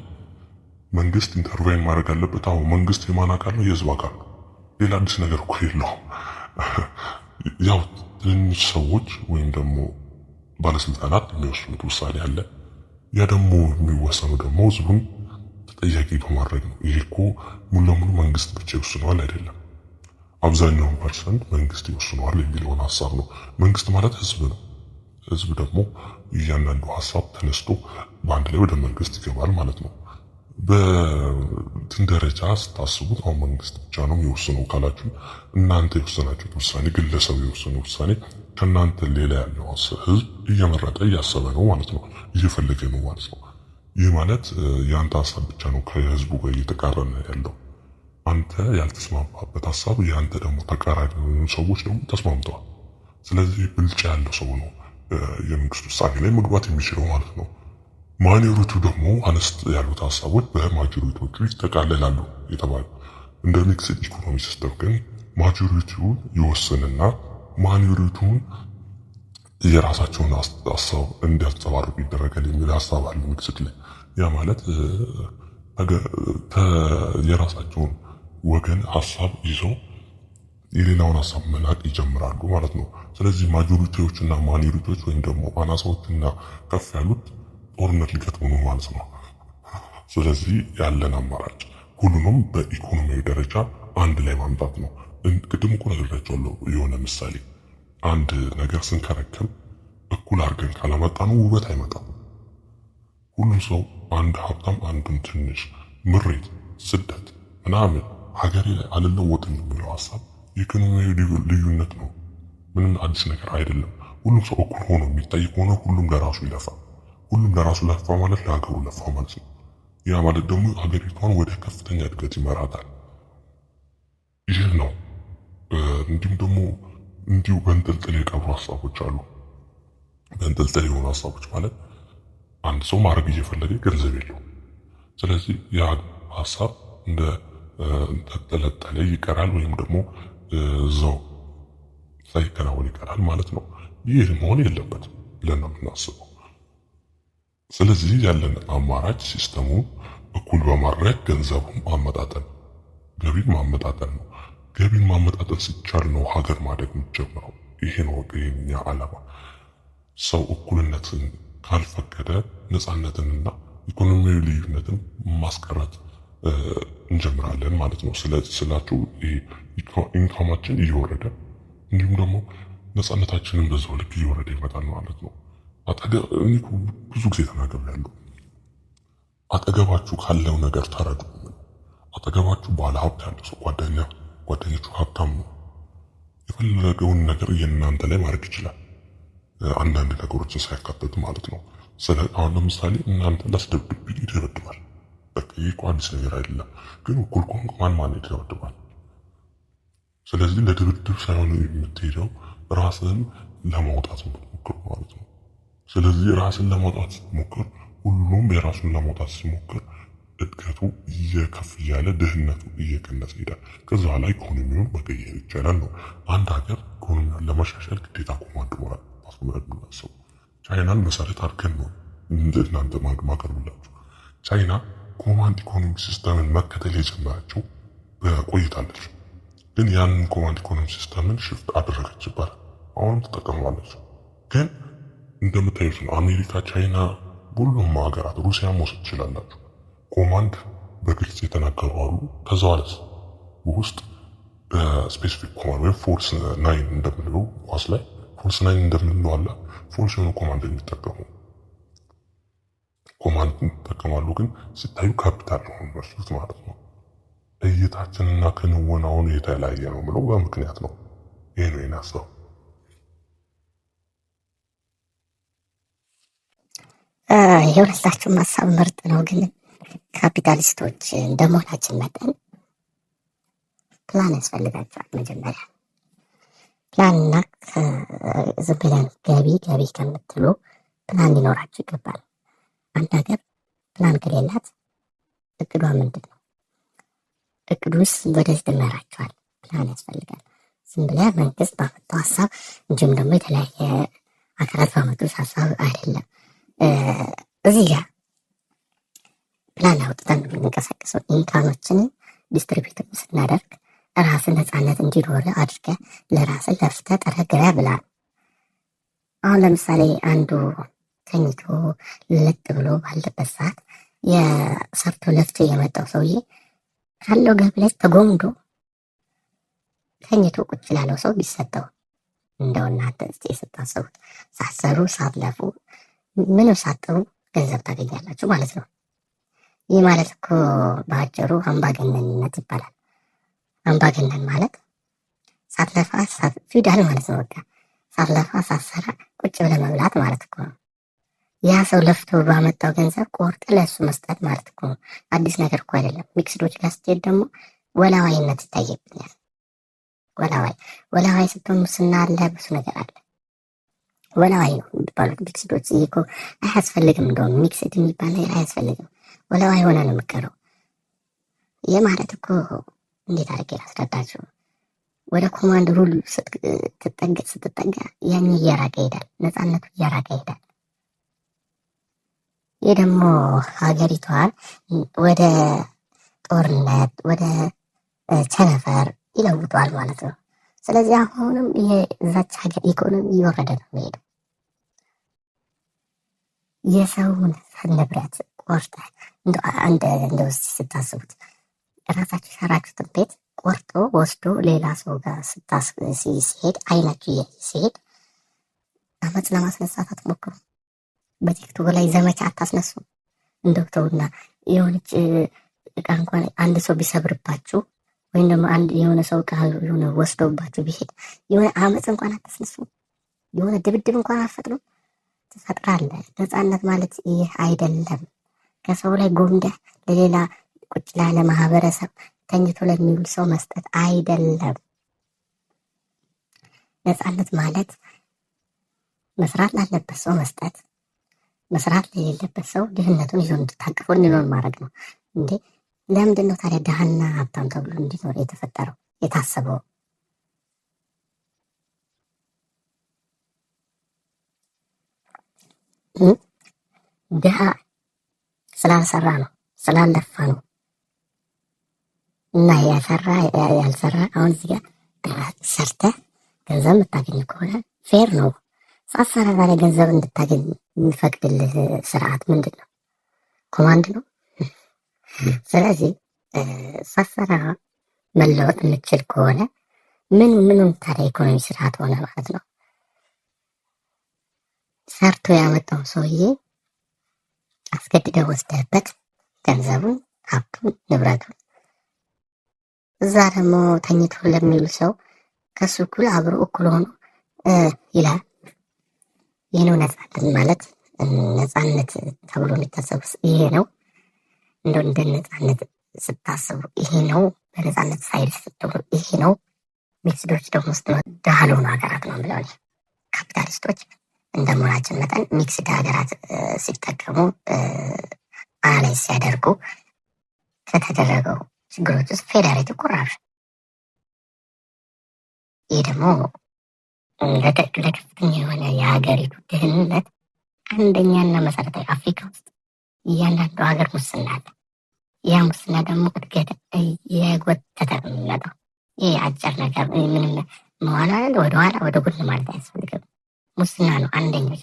መንግስት ኢንተርቬን ማድረግ አለበት። አሁን መንግስት የማን አካል ነው? የህዝብ አካል ነው። ሌላ አዲስ ነገር እኮ የለውም። ያው ትንሽ ሰዎች ወይም ደግሞ ባለስልጣናት የሚወስኑት ውሳኔ አለ። ያ ደግሞ የሚወሰነው ደግሞ ህዝቡን ተጠያቂ በማድረግ ነው። ይሄ እኮ ሙሉ ለሙሉ መንግስት ብቻ ይወስነዋል አይደለም፣ አብዛኛውን ፐርሰንት መንግስት ይወስነዋል የሚለውን ሀሳብ ነው። መንግስት ማለት ህዝብ ነው። ህዝብ ደግሞ እያንዳንዱ ሀሳብ ተነስቶ በአንድ ላይ ወደ መንግስት ይገባል ማለት ነው። በትን ደረጃ ስታስቡት አሁን መንግስት ብቻ ነው የሚወስነው ካላችሁ እናንተ የወሰናችሁት ውሳኔ፣ ግለሰብ የወሰነው ውሳኔ ከእናንተ ሌላ ያለው ህዝብ እየመረጠ እያሰበ ነው ማለት ነው፣ እየፈለገ ነው ማለት ነው። ይህ ማለት የአንተ ሀሳብ ብቻ ነው ከህዝቡ ጋር እየተቃረነ ያለው። አንተ ያልተስማማበት ሀሳብ የአንተ ደግሞ ተቃራኒ የሆኑ ሰዎች ደግሞ ተስማምተዋል። ስለዚህ ብልጫ ያለው ሰው ነው የመንግስት ውሳኔ ላይ መግባት የሚችለው ማለት ነው። ማጆሪቱ ደግሞ አነስት ያሉት ሀሳቦች በማጆሪቲዎቹ ይጠቃለላሉ የተባሉ። እንደ ሚክስድ ኢኮኖሚ ሲስተም ግን ማጆሪቲውን ይወስንና ማጆሪቲውን የራሳቸውን ሀሳብ እንዲያንጸባርቁ ይደረጋል የሚል ሀሳብ አለ ሚክስድ ላይ። ያ ማለት የራሳቸውን ወገን ሀሳብ ይዘው የሌላውን ሀሳብ መናቅ ይጀምራሉ ማለት ነው። ስለዚህ ማጆሪቲዎች እና ማይኖሪቲዎች ወይም ደግሞ አናሳዎችና ከፍ ያሉት ጦርነት ሊገጥሙ ነው ማለት ነው። ስለዚህ ያለን አማራጭ ሁሉንም በኢኮኖሚያዊ ደረጃ አንድ ላይ ማምጣት ነው። ቅድም እኮ ነግሬያቸዋለሁ። የሆነ ምሳሌ አንድ ነገር ስንከረክም እኩል አድርገን ካላመጣነው ውበት አይመጣም። ሁሉም ሰው አንድ ሀብታም አንዱን ትንሽ፣ ምሬት፣ ስደት ምናምን ሀገሬ ላይ አልለወጥም የሚለው ሀሳብ የኢኮኖሚያዊ ልዩነት ነው። ምንም አዲስ ነገር አይደለም። ሁሉም ሰው እኩል ሆኖ የሚታይ ከሆነ ሁሉም ለራሱ ይለፋ። ሁሉም ለራሱ ለፋ ማለት ለሀገሩ ለፋ ማለት ነው። ያ ማለት ደግሞ ሀገሪቷን ወደ ከፍተኛ እድገት ይመራታል። ይህ ነው። እንዲሁም ደግሞ እንዲሁ በእንጥልጥል የቀሩ ሀሳቦች አሉ። በእንጥልጥል የሆኑ ሀሳቦች ማለት አንድ ሰው ማድረግ እየፈለገ ገንዘብ የለው። ስለዚህ ያ ሀሳብ እንደ ተጠለጠለ ይቀራል ወይም ደግሞ እዛው ሳይከናወን ይቀራል ማለት ነው። ይህ መሆን የለበትም ብለን ነው የምናስበው። ስለዚህ ያለን አማራጭ ሲስተሙን እኩል በማድረግ ገንዘቡን ማመጣጠን፣ ገቢን ማመጣጠን ነው። ገቢን ማመጣጠን ሲቻል ነው ሀገር ማደግ የሚጀምረው። ይሄ ነው የኛ ዓላማ። ሰው እኩልነትን ካልፈቀደ ነፃነትንና ኢኮኖሚያዊ ልዩነትን ማስቀረት እንጀምራለን ማለት ነው። ስላችሁ ኢንካማችን እየወረደ እንዲሁም ደግሞ ነፃነታችንን በዛው ልክ እየወረደ ይመጣል ማለት ነው። ብዙ ጊዜ ተናግሬያለሁ። አጠገባችሁ ካለው ነገር ተረዱ። አጠገባችሁ ባለ ሀብት ያለው ሰው ጓደኞቹ ሀብታም ነው፣ የፈለገውን ነገር የእናንተ ላይ ማድረግ ይችላል። አንዳንድ ነገሮችን ሳያካትት ማለት ነው። አሁን ለምሳሌ እናንተ ላስደብድብ ይደበድባል። በቃ ይህ እኮ አዲስ ነገር አይደለም። ግን እኩል ቋንቋ ማን ይደበድባል? ስለዚህ ለድብድብ ሳይሆን የምትሄደው ራስን ለማውጣት ሞክር ማለት ነው። ስለዚህ ራስን ለማውጣት ሞክር። ሁሉም የራሱን ለማውጣት ሲሞክር እድገቱ እየከፍ እያለ ድህነቱ እየቀነሰ ይሄዳል። ከዛ ላይ ኢኮኖሚውን መቀየር ይቻላል ነው። አንድ ሀገር ኢኮኖሚውን ለማሻሻል ግዴታ ኮማንድ ሞራል ማስመረድ ነው። ቻይናን መሰረት አድርገን ነው እናንተ ማቀርብላችሁ። ቻይና ኮማንድ ኢኮኖሚ ሲስተምን መከተል የጀመረችው ቆይታለች። ግን ያንን ኮማንድ ኢኮኖሚ ሲስተምን ሽፍት አደረገች ይባላል። አሁንም ትጠቀማለች። ግን እንደምታዩት ነው አሜሪካ፣ ቻይና፣ ሁሉም ሀገራት ሩሲያ መውሰድ ትችላላችሁ። ኮማንድ በግልጽ የተናገሩ አሉ። ከዛ ዋለስ ውስጥ ስፔሲፊክ ኮማንድ ወይም ፎርስ ናይን እንደምንለው ኳስ ላይ ፎርስ ናይን እንደምንለው አለ። ፎርስ የሆኑ ኮማንድ የሚጠቀሙ ኮማንድ ይጠቀማሉ። ግን ሲታዩ ካፒታል ነው የሚመስሉት ማለት ነው። እይታችንና ክንወናውን የተለያየ ነው ብለው በምክንያት ነው። ይሄ ነው የናሰው። የሁለታችሁም ሀሳብ ምርጥ ነው። ግን ካፒታሊስቶች እንደመሆናችን መጠን ፕላን ያስፈልጋቸዋል። መጀመሪያ ፕላንና ዝም ብለን ገቢ ከምትሉ ፕላን ሊኖራችሁ ይገባል። አንድ ሀገር ፕላን ከሌላት እቅዷ ምንድን ነው? እቅዱስ ወደዚህ ትመራቸዋል? ፕላን ያስፈልጋል። ዝም ብለህ መንግስት ባመጣው ሀሳብ እንዲሁም ደግሞ የተለያየ አካላት ባመጡት ሀሳብ አይደለም። እዚህ ጋር ፕላን አውጥተን የምንንቀሳቀሰው ኢንካሞችንን ዲስትሪቢዩት ስናደርግ ራስን ነፃነት እንዲኖር አድርገ ለራስን ለፍተህ ጥረህ ግረህ ብላ። አሁን ለምሳሌ አንዱ ተኝቶ ለጥ ብሎ ባለበት ሰዓት የሰርቶ ለፍቶ የመጣው ሰውዬ ካለው ገቢ ላይ ተጎምዶ ተኝቶ ቁጭ ላለው ሰው ቢሰጠው እንደው እናንተ እስቲ ስታስቡት፣ ሳትሰሩ ሳትለፉ ምንም ሳትጥሩ ገንዘብ ታገኛላችሁ ማለት ነው። ይህ ማለት እኮ በአጭሩ አምባገነንነት ይባላል። አምባገነን ማለት ሳትለፋ ፊውዳል ማለት ነው። በቃ ሳትለፋ ሳትሰራ ቁጭ ብለህ መብላት ማለት እኮ ነው። ያ ሰው ለፍቶ ባመጣው ገንዘብ ቆርጥ ለእሱ መስጠት ማለት እኮ ነው። አዲስ ነገር እኮ አይደለም። ሚክስዶች ጋር ስትሄድ ደግሞ ወላዋይነት ይታየብኛል። ወላዋይ ስትሆን ሙስና አለ፣ ብዙ ነገር አለ። ወላዋይ ነው የሚባሉት ሚክስዶች። ይህ እኮ አያስፈልግም። እንደውም ሚክስድ የሚባል ነገር አያስፈልግም። ወላዋይ ሆነ ነው የምቀረው። ይህ ማለት እኮ እንዴት አድርጌ ላስረዳችሁ? ወደ ኮማንድ ሩል ስትጠጋ ያን እያራቀ ይሄዳል። ነፃነቱ እያራቀ ይሄዳል። ይህ ደግሞ ሀገሪቷን ወደ ጦርነት፣ ወደ ቸነፈር ይለውጠዋል ማለት ነው። ስለዚህ አሁንም የዛች ሀገር ኢኮኖሚ እየወረደ ነው የሚሄደው። የሰውን ንብረት ቆርጠ እንደው ስታስቡት ራሳችሁ የሰራችሁትን ቤት ቆርጦ ወስዶ ሌላ ሰው ጋር ሲሄድ አይናችሁ ሲሄድ አመፅ ለማስነሳት አትሞክሩ። በቲክቶክ ላይ ዘመቻ አታስነሱ። እንደው ተውና የሆነች እቃ እንኳን አንድ ሰው ቢሰብርባችሁ ወይም ደግሞ የሆነ ሰው እቃ የሆነ ወስዶባችሁ ቢሄድ የሆነ አመፅ እንኳን አታስነሱ። የሆነ ድብድብ እንኳን አትፈጥሩ። ትፈጥራለህ። ነፃነት ማለት ይህ አይደለም። ከሰው ላይ ጎምደህ ለሌላ ቁጭ ላለ ማህበረሰብ ተኝቶ ለሚውል ሰው መስጠት አይደለም። ነፃነት ማለት መስራት ላለበት ሰው መስጠት፣ መስራት ለሌለበት ሰው ድህነቱን ይዞ እንድታቅፎ እንዲኖር ማድረግ ነው። እንዴ ለምንድን ነው ታዲያ ድሃና ሀብታም ተብሎ እንዲኖር የተፈጠረው የታሰበው? ድሃ ስላልሰራ ነው፣ ስላለፋ ነው። እና ያልሰራ አሁን እዚህ ጋር ሰርተህ ገንዘብ የምታገኝ ከሆነ ፌር ነው። ሳትሰራ ታዲያ ገንዘብ እንድታገኝ የሚፈቅድልህ ስርዓት ምንድን ነው? ኮማንድ ነው። ስለዚህ ሳትሰራ መለወጥ የምችል ከሆነ ምንም ታዲያ ኢኮኖሚ ስርዓት ሆነ ማለት ነው። ሰርቶ ያመጣው ሰውዬ አስገድደህ ወስደህበት ገንዘቡን፣ ሀብቱን፣ ንብረቱን እዛ ደግሞ ተኝቶ ለሚውል ሰው ከሱ እኩል አብሮ እኩል ሆኖ ይላል። ይህ ነው ነፃነት ማለት። ነፃነት ተብሎ የሚታሰቡ ይሄ ነው። እንደ ነፃነት ስታስቡ ይሄ ነው። በነፃነት ሳይድ ስትብሉ ይሄ ነው። ሚክስዶች ደግሞ ውስጥ ድሃ ለሆኑ ሀገራት ነው ብለዋል። ካፒታሊስቶች እንደ መሆናችን መጠን ሚክስድ ሀገራት ሲጠቀሙ አናላይዝ ሲያደርጉ ከተደረገው ችግሮች ውስጥ ፌዴሬት ኮራፕሽን፣ ይህ ደግሞ ለከፍተኛ የሆነ የሀገሪቱ ድህነት አንደኛና መሰረታዊ አፍሪካ ውስጥ እያንዳንዱ ሀገር ሙስና አለ። ያ ሙስና ደግሞ እድገት እየጎተተ ነው የሚመጣው። ይህ አጭር ነገር ምንም መዋላ ወደኋላ ወደ ጎን ማለት አያስፈልግም። ሙስና ነው አንደኛው።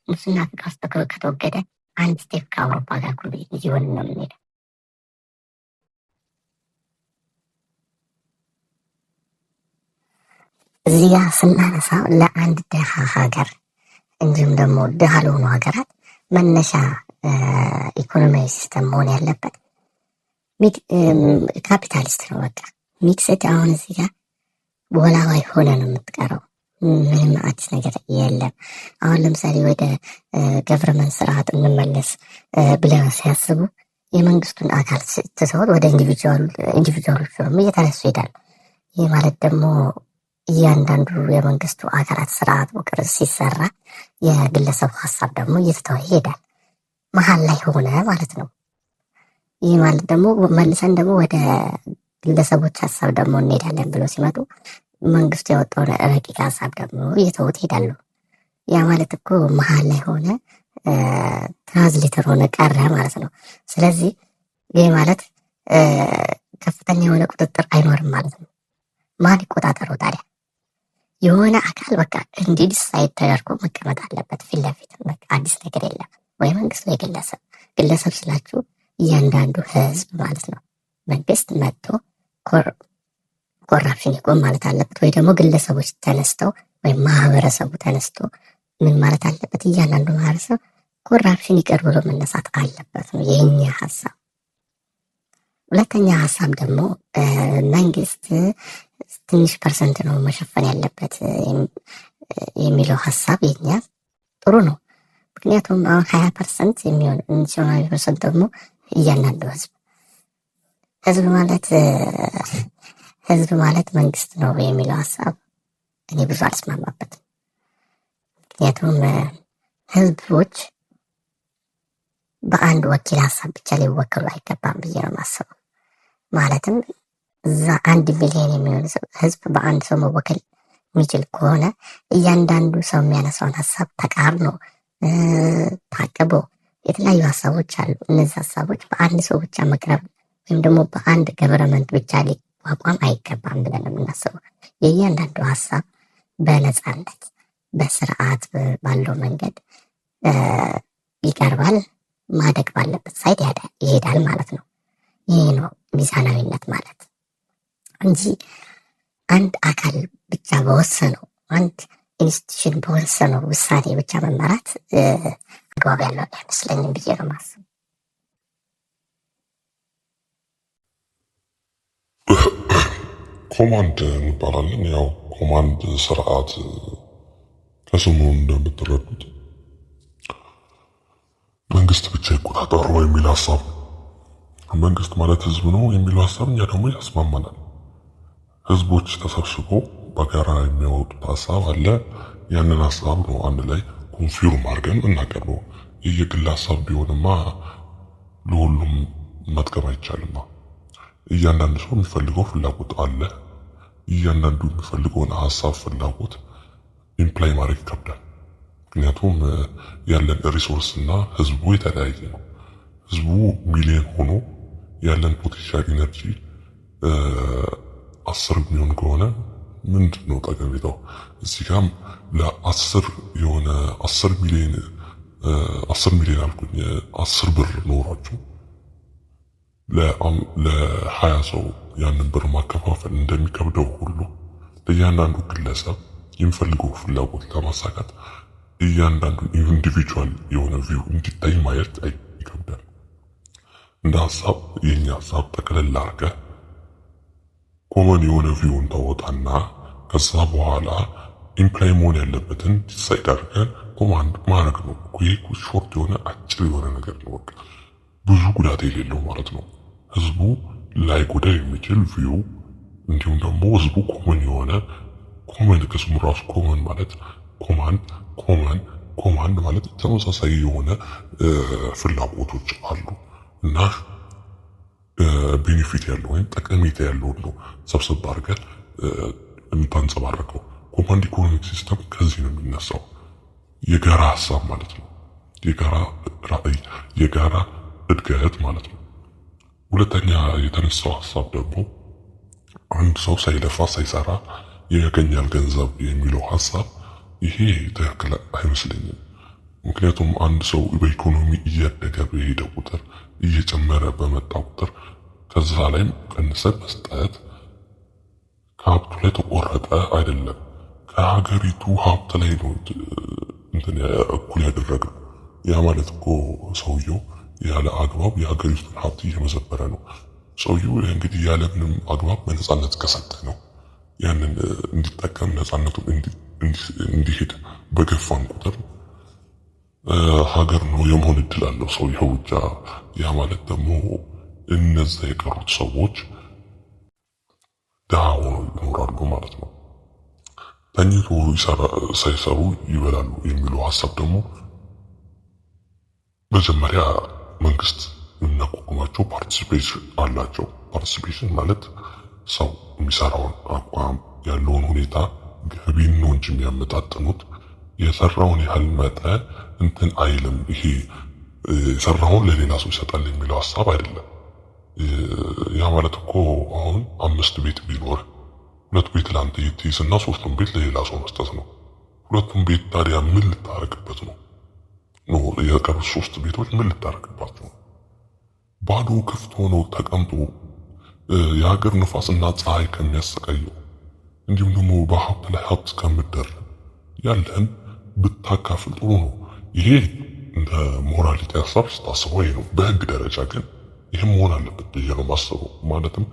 ሙስና አፍሪካ ውስጥ ከተወገደ አንድ ስቴፕ ከአውሮፓ ጋር ኩል እየሆን ነው የምንሄደው። እዚህ ጋር ስናነሳው ለአንድ ድሃ ሀገር እንዲሁም ደግሞ ድሃ ለሆኑ ሀገራት መነሻ ኢኮኖሚያዊ ሲስተም መሆን ያለበት ካፒታሊስት ነው። በቃ ሚክስድ። አሁን እዚህ ጋር ወላዋይ ሆነ ነው የምትቀረው። ምንም አዲስ ነገር የለም። አሁን ለምሳሌ ወደ ገቨርንመንት ስርዓት እንመለስ ብለው ሲያስቡ የመንግስቱን አካል ትተውት ወደ ኢንዲቪጁዋሎች ደግሞ እየተነሱ ይሄዳል። ይህ ማለት ደግሞ እያንዳንዱ የመንግስቱ አካላት ስርዓት ውቅር ሲሰራ የግለሰቡ ሀሳብ ደግሞ እየተተወ ይሄዳል። መሀል ላይ ሆነ ማለት ነው። ይህ ማለት ደግሞ መልሰን ደግሞ ወደ ግለሰቦች ሀሳብ ደግሞ እንሄዳለን ብሎ ሲመጡ መንግስቱ ያወጣውን ረቂቅ ሀሳብ ደግሞ እየተውት ይሄዳሉ። ያ ማለት እኮ መሀል ላይ ሆነ ትራንስሌተር ሆነ ቀረ ማለት ነው። ስለዚህ ይህ ማለት ከፍተኛ የሆነ ቁጥጥር አይኖርም ማለት ነው። ማን ይቆጣጠረው ታዲያ? የሆነ አካል በቃ እንዲህ ዲሳይድ ተደርጎ መቀመጥ አለበት ፊት ለፊት። በቃ አዲስ ነገር የለም። ወይ መንግስት ወይ ግለሰብ ስላችሁ እያንዳንዱ ህዝብ ማለት ነው። መንግስት መጥቶ ኮራፕሽን ይቆም ማለት አለበት። ወይ ደግሞ ግለሰቦች ተነስተው ወይም ማህበረሰቡ ተነስቶ ምን ማለት አለበት? እያንዳንዱ ማህበረሰብ ኮራፕሽን ይቅር ብሎ መነሳት አለበት ነው የኛ ሀሳብ። ሁለተኛ ሀሳብ ደግሞ መንግስት ትንሽ ፐርሰንት ነው መሸፈን ያለበት የሚለው ሀሳብ የኛ ጥሩ ነው። ምክንያቱም አሁን 20% የሚሆን ኢንሹራንስ ፐርሰንት ደግሞ እያንዳንዱ ህዝብ ማለት መንግስት ነው የሚለው ሀሳብ እኔ ብዙ አልስማማበትም። ምክንያቱም ህዝቦች በአንድ ወኪል ሀሳብ ብቻ ሊወከሉ አይገባም ብዬ ነው የማስበው። ማለትም እዛ 1 ሚሊዮን የሚሆን ህዝብ በአንድ ሰው መወከል የሚችል ከሆነ እያንዳንዱ ሰው የሚያነሳውን ሀሳብ ተቃርኖ ታቅቦ የተለያዩ ሀሳቦች አሉ። እነዚህ ሀሳቦች በአንድ ሰው ብቻ መቅረብ ወይም ደግሞ በአንድ ገቨርንመንት ብቻ ሊቋቋም አይገባም ብለን የምናስበው የእያንዳንዱ ሀሳብ በነፃነት በስርዓት ባለው መንገድ ይቀርባል። ማደግ ባለበት ሳይድ ይሄዳል ማለት ነው። ይህ ነው ሚዛናዊነት ማለት እንጂ አንድ አካል ብቻ በወሰነው አንድ ኢንስቲትዩሽን በወሰነው ውሳኔ ብቻ መመራት አግባብ ያለው አይመስለኝም ብዬ ነው የማስበው። ኮማንድ እንባላለን። ያው ኮማንድ ስርዓት ከስሙ እንደምትረዱት መንግስት ብቻ ይቆጣጠረው የሚል ሀሳብ ነው። መንግስት ማለት ህዝብ ነው የሚለው ሀሳብ እኛ ደግሞ ያስማማናል። ህዝቦች ተሰብስበው በጋራ የሚያወጡት ሀሳብ አለ። ያንን ሀሳብ ነው አንድ ላይ ኮንፊርም አድርገን እናቀርበው። የየግል ሀሳብ ቢሆንማ ለሁሉም መጥቀም አይቻልማ። እያንዳንዱ ሰው የሚፈልገው ፍላጎት አለ። እያንዳንዱ የሚፈልገውን ሀሳብ ፍላጎት ኢምፕላይ ማድረግ ይከብዳል። ምክንያቱም ያለን ሪሶርስ እና ህዝቡ የተለያየ ነው። ህዝቡ ሚሊዮን ሆኖ ያለን ፖቴንሻል ኢነርጂ 10 የሚሆን ከሆነ ምንድን ነው ጠቀሜታው? እዚህ ጋም ለ10 የሆነ 10 ሚሊዮን አልኩኝ 10 ብር ኖሯችሁ ለ20 ሰው ያንን ብር ማከፋፈል እንደሚከብደው ሁሉ ለእያንዳንዱ ግለሰብ የሚፈልገው ፍላጎት ለማሳካት እያንዳንዱ ኢንዲቪጁዋል የሆነ ቪው እንዲታይ ማየት ይከብዳል። እንደ ሀሳብ የኛ ሀሳብ ጠቅለል አድርገህ ኮመን የሆነ ቪውን ታወጣና ከዛ በኋላ ኢምፕላይ መሆን ያለበትን ዲሳይድ አድርገን ኮማንድ ማድረግ ነው። ይሄ ሾርት የሆነ አጭር የሆነ ነገር ነው። በቃ ብዙ ጉዳት የሌለው ማለት ነው። ህዝቡ ላይ ጎዳ የሚችል ቪው እንዲሁም ደግሞ ህዝቡ ኮመን የሆነ ኮመን ከስሙ ራሱ ኮመን ማለት ኮማንድ ማለት ተመሳሳይ የሆነ ፍላጎቶች አሉ እና ቤኔፊት ያለው ወይም ጠቀሜታ ያለው ነው ሰብሰብ አድርገን የምታንጸባረቀው። ኮማንድ ኢኮኖሚክ ሲስተም ከዚህ ነው የሚነሳው። የጋራ ሀሳብ ማለት ነው። የጋራ ራዕይ፣ የጋራ እድገት ማለት ነው። ሁለተኛ የተነሳው ሀሳብ ደግሞ አንድ ሰው ሳይለፋ ሳይሰራ ያገኛል ገንዘብ የሚለው ሀሳብ ይሄ ትክክል አይመስለኝም። ምክንያቱም አንድ ሰው በኢኮኖሚ እያደገ በሄደ ቁጥር እየጨመረ በመጣ ቁጥር ከዛ ላይም ቀንሰ መስጠት ከሀብቱ ላይ ተቆረጠ አይደለም፣ ከሀገሪቱ ሀብት ላይ ነው እንትን እኩል ያደረገው። ያ ማለት እኮ ሰውየው ያለ አግባብ የሀገሪቱን ሀብት እየመዘበረ ነው። ሰውየው እንግዲህ ያለምንም አግባብ በነፃነት ከሰጠ ነው ያንን እንዲጠቀም ነፃነቱን እንዲሄድ በገፋን ቁጥር ሀገር ነው የመሆን እድል አለው ሰውየው ብቻ። ያ ማለት ደግሞ እነዛ የቀሩት ሰዎች ድሃ ሆነው ይኖራሉ ማለት ነው። ተኝቶ ሳይሰሩ ይበላሉ የሚለው ሀሳብ ደግሞ መጀመሪያ መንግስት የሚያቋቁማቸው ፓርቲሲፔሽን አላቸው። ፓርቲሲፔሽን ማለት ሰው የሚሰራውን አቋም ያለውን ሁኔታ ገቢን ነው እንጂ የሚያመጣጥኑት የሰራውን ያህል መጠን እንትን አይልም። ይሄ የሰራውን ለሌላ ሰው ይሰጣል የሚለው ሀሳብ አይደለም። ያ ማለት እኮ አሁን 5 ቤት ቢኖር 2 ቤት ለአንተ ይትይዝና 3ቱን ቤት ለሌላ ሰው መስጠት ነው። 2ቱን ቤት ታዲያ ምን ልታረግበት ነው? የቀሩት 3 ቤቶች ምን ልታረግባቸው ነው? ባዶ ክፍት ሆነው ተቀምጦ የሀገር ንፋስና ፀሐይ ከሚያሰቃየው እንዲሁም ደግሞ በሀብት ላይ ሀብት ከምትደርብ ያለን ብታካፍል ጥሩ ነው። ይሄ እንደ ሞራሊቲ ሀሳብ ስታስበው ይሄ ነው። በህግ ደረጃ ግን ይህም መሆን አለበት ብዬ ነው ማስበው። ማለትም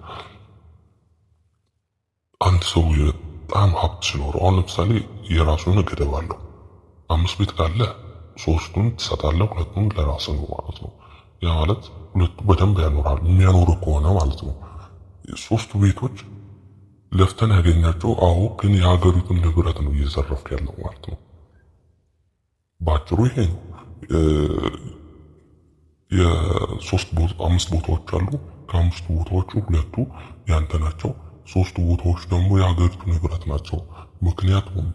አንድ ሰው በጣም ሀብት ሲኖረው አሁን ለምሳሌ የራሱ የሆነ ገደብ አለው። 5 ቤት ካለ 3ቱን ትሰጣለህ፣ 2ቱን ለራስህ ነው ማለት ነው። ያ ማለት 2ቱ በደንብ ያኖራል የሚያኖር ከሆነ ማለት ነው። 3ቱ ቤቶች ለፍተን ያገኛቸው አዎ፣ ግን የሀገሪቱን ንብረት ነው እየዘረፍክ ያለው ማለት ነው። ባጭሩ ይሄ ነው። የ5 ቦታዎች አሉ። ከ5ቱ ቦታዎቹ 2ቱ ያንተ ናቸው። 3ቱ ቦታዎች ደግሞ የሀገሪቱ ንብረት ናቸው። ምክንያቱም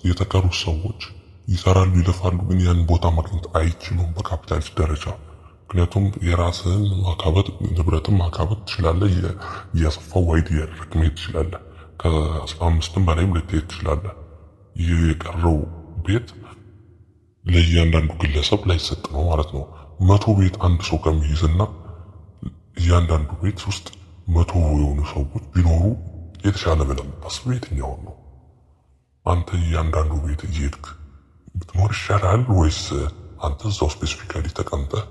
የተቀሩት ሰዎች ይሰራሉ፣ ይለፋሉ፣ ግን ያን ቦታ ማግኘት አይችሉም በካፒታሊስት ደረጃ። ምክንያቱም የራስህን ማካበት ንብረትን ማካበት ትችላለህ። እያሰፋው ዋይድ እያደረግ መሄድ ትችላለህ። ከ15ም በላይም ልትሄድ ትችላለህ። ይህ የቀረው ቤት ለእያንዳንዱ ግለሰብ ላይሰጥ ነው ማለት ነው። 100 ቤት አንድ ሰው ከሚይዝና እያንዳንዱ ቤት ውስጥ 100 የሆኑ ሰዎች ቢኖሩ የተሻለ ብለህ የምታስበው የትኛውን ነው? አንተ እያንዳንዱ ቤት እየሄድክ ብትኖር ይሻላል ወይስ አንተ እዛው ስፔሲፊካሊ ተቀምጠህ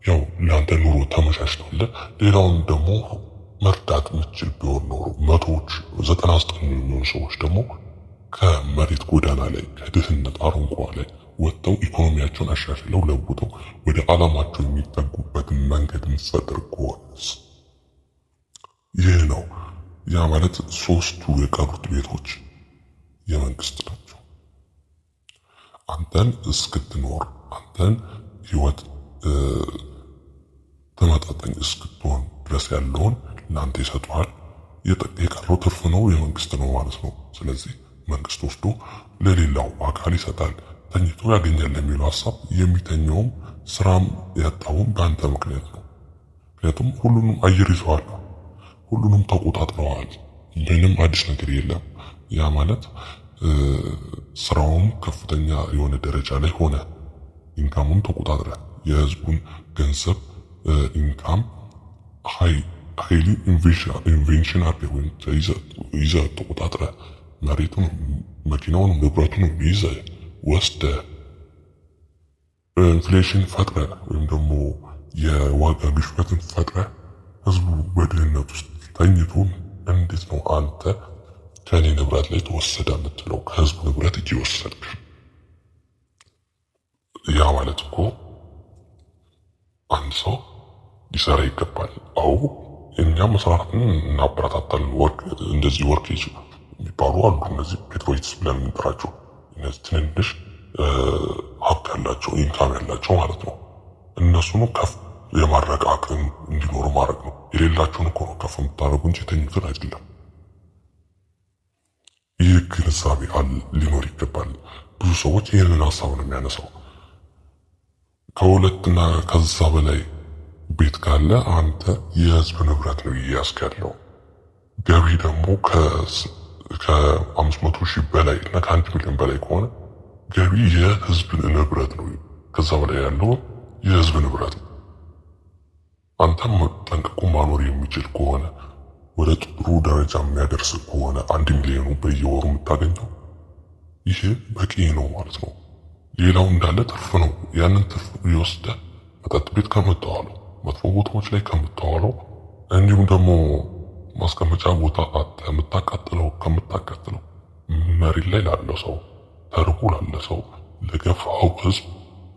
ያው ለአንተ ኑሮ ተመቻችቶልህ ሌላውን ደግሞ መርዳት የምትችል ቢሆን ኖሮ 99 የሚሆኑ ሰዎች ደግሞ ከመሬት ጎዳና ላይ ከድህነት አረንቋ ላይ ወጥተው ኢኮኖሚያቸውን አሻሽለው ለውጠው ወደ ዓላማቸው የሚጠጉበትን መንገድ የምትፈጥር ከሆነስ? ይህ ነው። ያ ማለት 3ቱ የቀሩት ቤቶች የመንግስት ናቸው። አንተን እስክትኖር አንተን ህይወት ተመጣጣኝ እስክትሆን ድረስ ያለውን ለአንተ ይሰጡሃል። የቀረው ትርፍ ነው የመንግስት ነው ማለት ነው። ስለዚህ መንግስት ወስዶ ለሌላው አካል ይሰጣል። ተኝቶ ያገኛል የሚለው ሀሳብ የሚተኛውም ስራም ያጣውም በአንተ ምክንያት ነው። ምክንያቱም ሁሉንም አየር ይዘዋል፣ ሁሉንም ተቆጣጥረዋል። ምንም አዲስ ነገር የለም። ያ ማለት ስራውም ከፍተኛ የሆነ ደረጃ ላይ ሆነ፣ ኢንካሙን ተቆጣጥረ የህዝቡን ገንዘብ ኢንካም ሀይሊ ኢንቬንሽን አድርገ ወይም ይዘ ተቆጣጥረ መሬቱን መኪናውን ንብረቱን ይዘ ወስደ ኢንፍሌሽን ፈጥረ ወይም ደግሞ የዋጋ ግሽበትን ፈጥረ ህዝቡ በድህነት ውስጥ ተኝቶ እንዴት ነው አንተ ከኔ ንብረት ላይ ተወሰደ የምትለው? ከህዝቡ ንብረት እየወሰድክ ያ ማለት እኮ አንድ ሰው ሊሰራ ይገባል። አዎ እኛ መስራትን እናበረታታለን። እንደዚህ ወርክ የሚባሉ አሉ። እነዚህ ፔትሮይትስ ብለን የምንጠራቸው እነዚህ ትንንሽ ሀብት ያላቸው ኢንካም ያላቸው ማለት ነው። እነሱን ከፍ የማድረግ አቅም እንዲኖሩ ማድረግ ነው። የሌላቸውን እኮ ነው ከፍ የምታደርጉ እንጂ የተኙትን አይደለም። ይህ ግንዛቤ ሊኖር ይገባል። ብዙ ሰዎች ይህንን ሀሳብ ነው የሚያነሳው። ከሁለትና ከዛ በላይ ቤት ካለ አንተ የህዝብ ንብረት ነው እያስክ ያለው። ገቢ ደግሞ ከ500,000 በላይ እና ከ1 ሚሊዮን በላይ ከሆነ ገቢ የህዝብ ንብረት ነው። ከዛ በላይ ያለው የህዝብ ንብረት ነው። አንተም ጠንቅቆ ማኖር የሚችል ከሆነ ወደ ጥሩ ደረጃ የሚያደርስ ከሆነ 1 ሚሊዮኑ በየወሩ የምታገኘው ይሄ በቂ ነው ማለት ነው። ሌላው እንዳለ ትርፍ ነው። ያንን ትርፍ ይወስደህ መጠጥ ቤት ከምታዋለው፣ መጥፎ ቦታዎች ላይ ከምታዋለው፣ እንዲሁም ደግሞ ማስቀመጫ ቦታ ከምታቃጥለው መሬት ላይ ላለ ሰው፣ ተርቦ ላለ ሰው፣ ለገፋው ህዝብ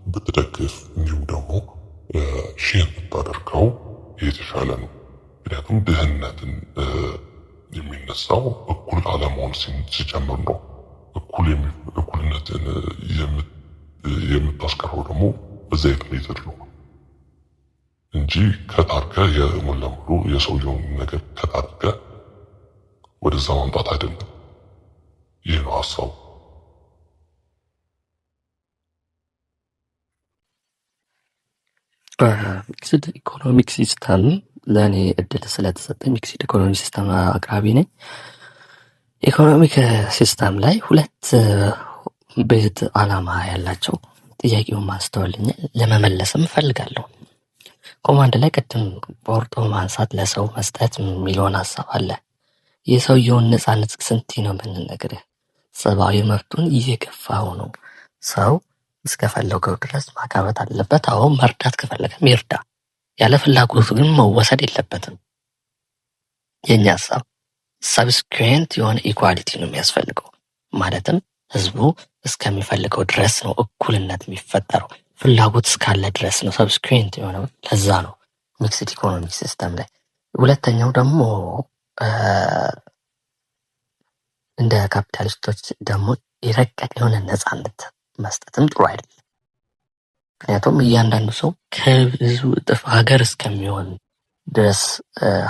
ብትደግፍ እንዲሁም ደግሞ ሼር ብታደርገው የተሻለ ነው። ምክንያቱም ድህነትን የሚነሳው እኩል አለመሆን ሲጨምር ነው። እኩልነትን የምታስቀረው ደግሞ በዛ ሜትድ ነው እንጂ ከታርገ የሙሉ ለሙሉ የሰውየውን ነገር ከታርገ ወደዛ ማምጣት አይደለም። ይህ ነው ሀሳቡ። ሚክስድ ኢኮኖሚክ ሲስተም ለእኔ እድል ስለተሰጠ ሚክስድ ኢኮኖሚክ ሲስተም አቅራቢ ነኝ። ኢኮኖሚክ ሲስተም ላይ ሁለት ቤት አላማ ያላቸው ጥያቄውን ማስተዋልኛል ለመመለስም እፈልጋለሁ። ኮማንድ ላይ ቅድም ቆርጦ ማንሳት ለሰው መስጠት የሚለውን ሀሳብ አለ። የሰውየውን ነፃነት ስንቴ ነው የምንነግርህ? ሰብአዊ መብቱን እየገፋው ነው። ሰው እስከፈለገው ድረስ ማካበት አለበት። አሁን መርዳት ከፈለገም ይርዳ፣ ያለ ፍላጎቱ ግን መወሰድ የለበትም። የኛ ሀሳብ ሰብስኩዌንት የሆነ ኢኳሊቲ ነው የሚያስፈልገው። ማለትም ህዝቡ እስከሚፈልገው ድረስ ነው እኩልነት የሚፈጠረው። ፍላጎት እስካለ ድረስ ነው ሰብስኩዌንት የሆነው። ለዛ ነው ሚክስድ ኢኮኖሚክ ሲስተም ላይ። ሁለተኛው ደግሞ እንደ ካፒታሊስቶች ደግሞ የረቀቀ የሆነ ነፃነት መስጠትም ጥሩ አይደለም። ምክንያቱም እያንዳንዱ ሰው ከብዙ እጥፍ ሀገር እስከሚሆን ድረስ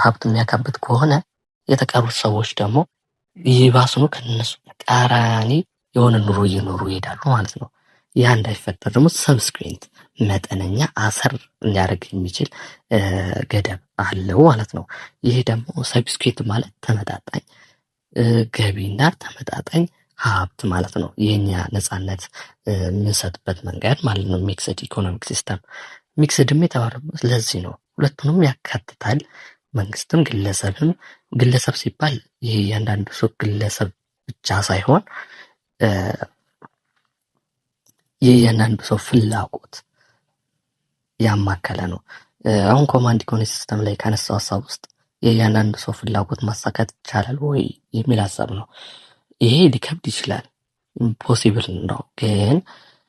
ሀብት የሚያካብት ከሆነ የተቀሩት ሰዎች ደግሞ ይባስኑ ከነሱ ተቃራኒ የሆነ ኑሮ እየኖሩ ይሄዳሉ ማለት ነው። ያ እንዳይፈጠር ደግሞ ሰብስኩዌንት መጠነኛ አሰር ሊያደርግ የሚችል ገደብ አለው ማለት ነው። ይሄ ደግሞ ሰብስኩዌንት ማለት ተመጣጣኝ ገቢና ተመጣጣኝ ሀብት ማለት ነው። የኛ ነፃነት የምንሰጥበት መንገድ ማለት ነው ሚክስድ ኢኮኖሚክ ሲስተም። ሚክስድም የተባለው ለዚህ ነው፣ ሁለቱንም ያካትታል። መንግስትም ግለሰብም። ግለሰብ ሲባል ይህ እያንዳንዱ ሰው ግለሰብ ብቻ ሳይሆን የእያንዳንዱ ሰው ፍላጎት ያማከለ ነው። አሁን ኮማንድ ኢኮኖሚክ ሲስተም ላይ ካነሳው ሀሳብ ውስጥ የእያንዳንዱ ሰው ፍላጎት ማሳካት ይቻላል ወይ የሚል ሀሳብ ነው። ይሄ ሊከብድ ይችላል፣ ኢምፖሲብል ነው። ግን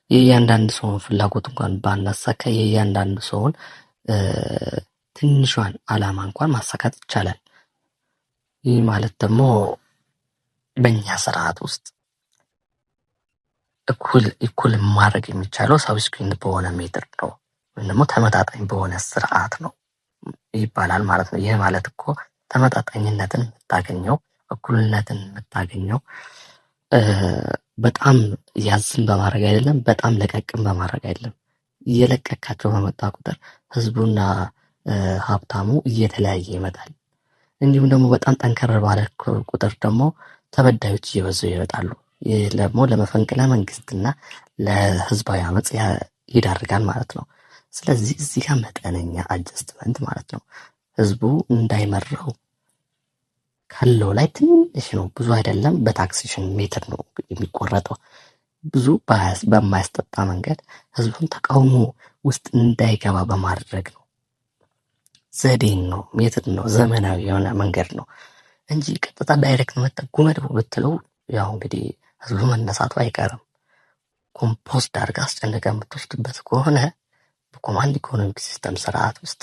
የእያንዳንዱ ሰውን ፍላጎት እንኳን ባናሳካ የእያንዳንዱ ሰውን ትንሿን አላማ እንኳን ማሳካት ይቻላል። ይህ ማለት ደግሞ በእኛ ስርዓት ውስጥ እኩል ማድረግ የሚቻለው ሰብስኩዌንት በሆነ ሜትር ነው፣ ወይም ደግሞ ተመጣጣኝ በሆነ ስርዓት ነው ይባላል ማለት ነው። ይህ ማለት እኮ ተመጣጣኝነትን የምታገኘው እኩልነትን የምታገኘው በጣም ያዝን በማድረግ አይደለም፣ በጣም ለቀቅም በማድረግ አይደለም። እየለቀካቸው በመጣ ቁጥር ህዝቡና ሀብታሙ እየተለያየ ይመጣል። እንዲሁም ደግሞ በጣም ጠንከር ባለ ቁጥር ደግሞ ተበዳዮች እየበዙ ይመጣሉ። ይህ ደግሞ ለመፈንቅለ መንግስትና ለህዝባዊ አመፅ ይዳርጋል ማለት ነው። ስለዚህ እዚህ ጋር መጠነኛ አጀስትመንት ማለት ነው። ህዝቡ እንዳይመረው ካለው ላይ ትንሽ ነው፣ ብዙ አይደለም። በታክሴሽን ሜትር ነው የሚቆረጠው። ብዙ በማያስጠጣ መንገድ ህዝቡን ተቃውሞ ውስጥ እንዳይገባ በማድረግ ነው። ዘዴን ነው፣ ሜትድ ነው፣ ዘመናዊ የሆነ መንገድ ነው እንጂ ቀጥታ ዳይሬክት መጠጉመድ ብትለው ያው እንግዲህ ህዝቡ መነሳቱ አይቀርም። ኮምፖስት አድርጋ አስጨንቀ የምትወስድበት ከሆነ በኮማንድ ኢኮኖሚክ ሲስተም ስርዓት ውስጥ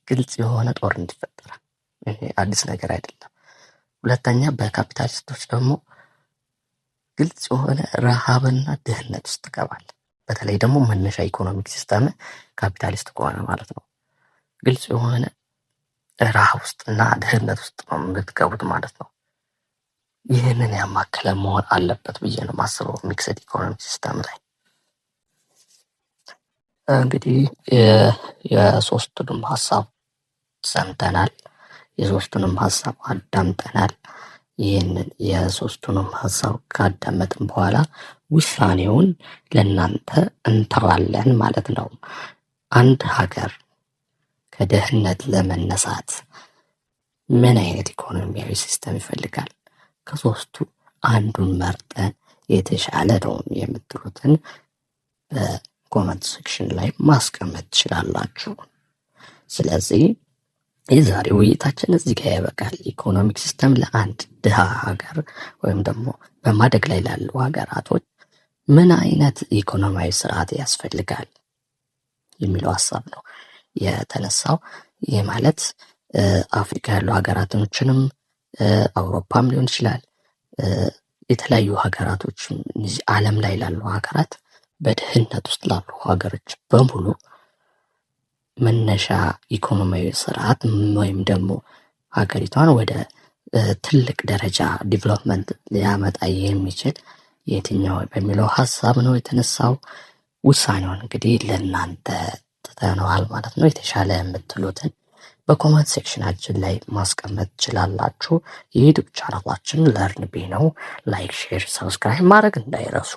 ግልጽ የሆነ ጦርነት ይፈጠራል። አዲስ ነገር አይደለም። ሁለተኛ በካፒታሊስቶች ደግሞ ግልጽ የሆነ ረሃብና ድህነት ውስጥ ትገባል። በተለይ ደግሞ መነሻ ኢኮኖሚክ ሲስተም ካፒታሊስት ከሆነ ማለት ነው። ግልጽ የሆነ ረሃብ ውስጥና ድህነት ውስጥ ነው የምትገቡት ማለት ነው። ይህንን ያማከለ መሆን አለበት ብዬ ነው ማስበው ሚክስድ ኢኮኖሚክ ሲስተም ላይ። እንግዲህ የሶስቱንም ሀሳብ ሰምተናል፣ የሶስቱንም ሀሳብ አዳምጠናል። ይህንን የሶስቱንም ሀሳብ ካዳመጥን በኋላ ውሳኔውን ለእናንተ እንተዋለን ማለት ነው። አንድ ሀገር ከድህነት ለመነሳት ምን አይነት ኢኮኖሚያዊ ሲስተም ይፈልጋል? ከሶስቱ አንዱን መርጠን የተሻለ ነው የምትሉትን በኮመንት ሴክሽን ላይ ማስቀመጥ ትችላላችሁ። ስለዚህ የዛሬ ውይይታችን እዚህ ጋር ያበቃል። ኢኮኖሚክ ሲስተም ለአንድ ድሃ ሀገር ወይም ደግሞ በማደግ ላይ ላሉ ሀገራቶች ምን አይነት ኢኮኖሚያዊ ስርዓት ያስፈልጋል የሚለው ሀሳብ ነው የተነሳው። ይህ ማለት አፍሪካ ያሉ ሀገራቶችንም አውሮፓም ሊሆን ይችላል፣ የተለያዩ ሀገራቶች እነዚህ ዓለም ላይ ላሉ ሀገራት በድህነት ውስጥ ላሉ ሀገሮች በሙሉ መነሻ ኢኮኖሚያዊ ስርዓት ወይም ደግሞ ሀገሪቷን ወደ ትልቅ ደረጃ ዲቨሎፕመንት ሊያመጣ የሚችል የትኛው በሚለው ሀሳብ ነው የተነሳው። ውሳኔውን እንግዲህ ለእናንተ ትተነዋል ማለት ነው። የተሻለ የምትሉትን በኮመንት ሴክሽናችን ላይ ማስቀመጥ ትችላላችሁ። የዩቲዩብ ቻናላችን ለርንቢ ነው። ላይክ፣ ሼር፣ ሰብስክራይብ ማድረግ እንዳይረሱ።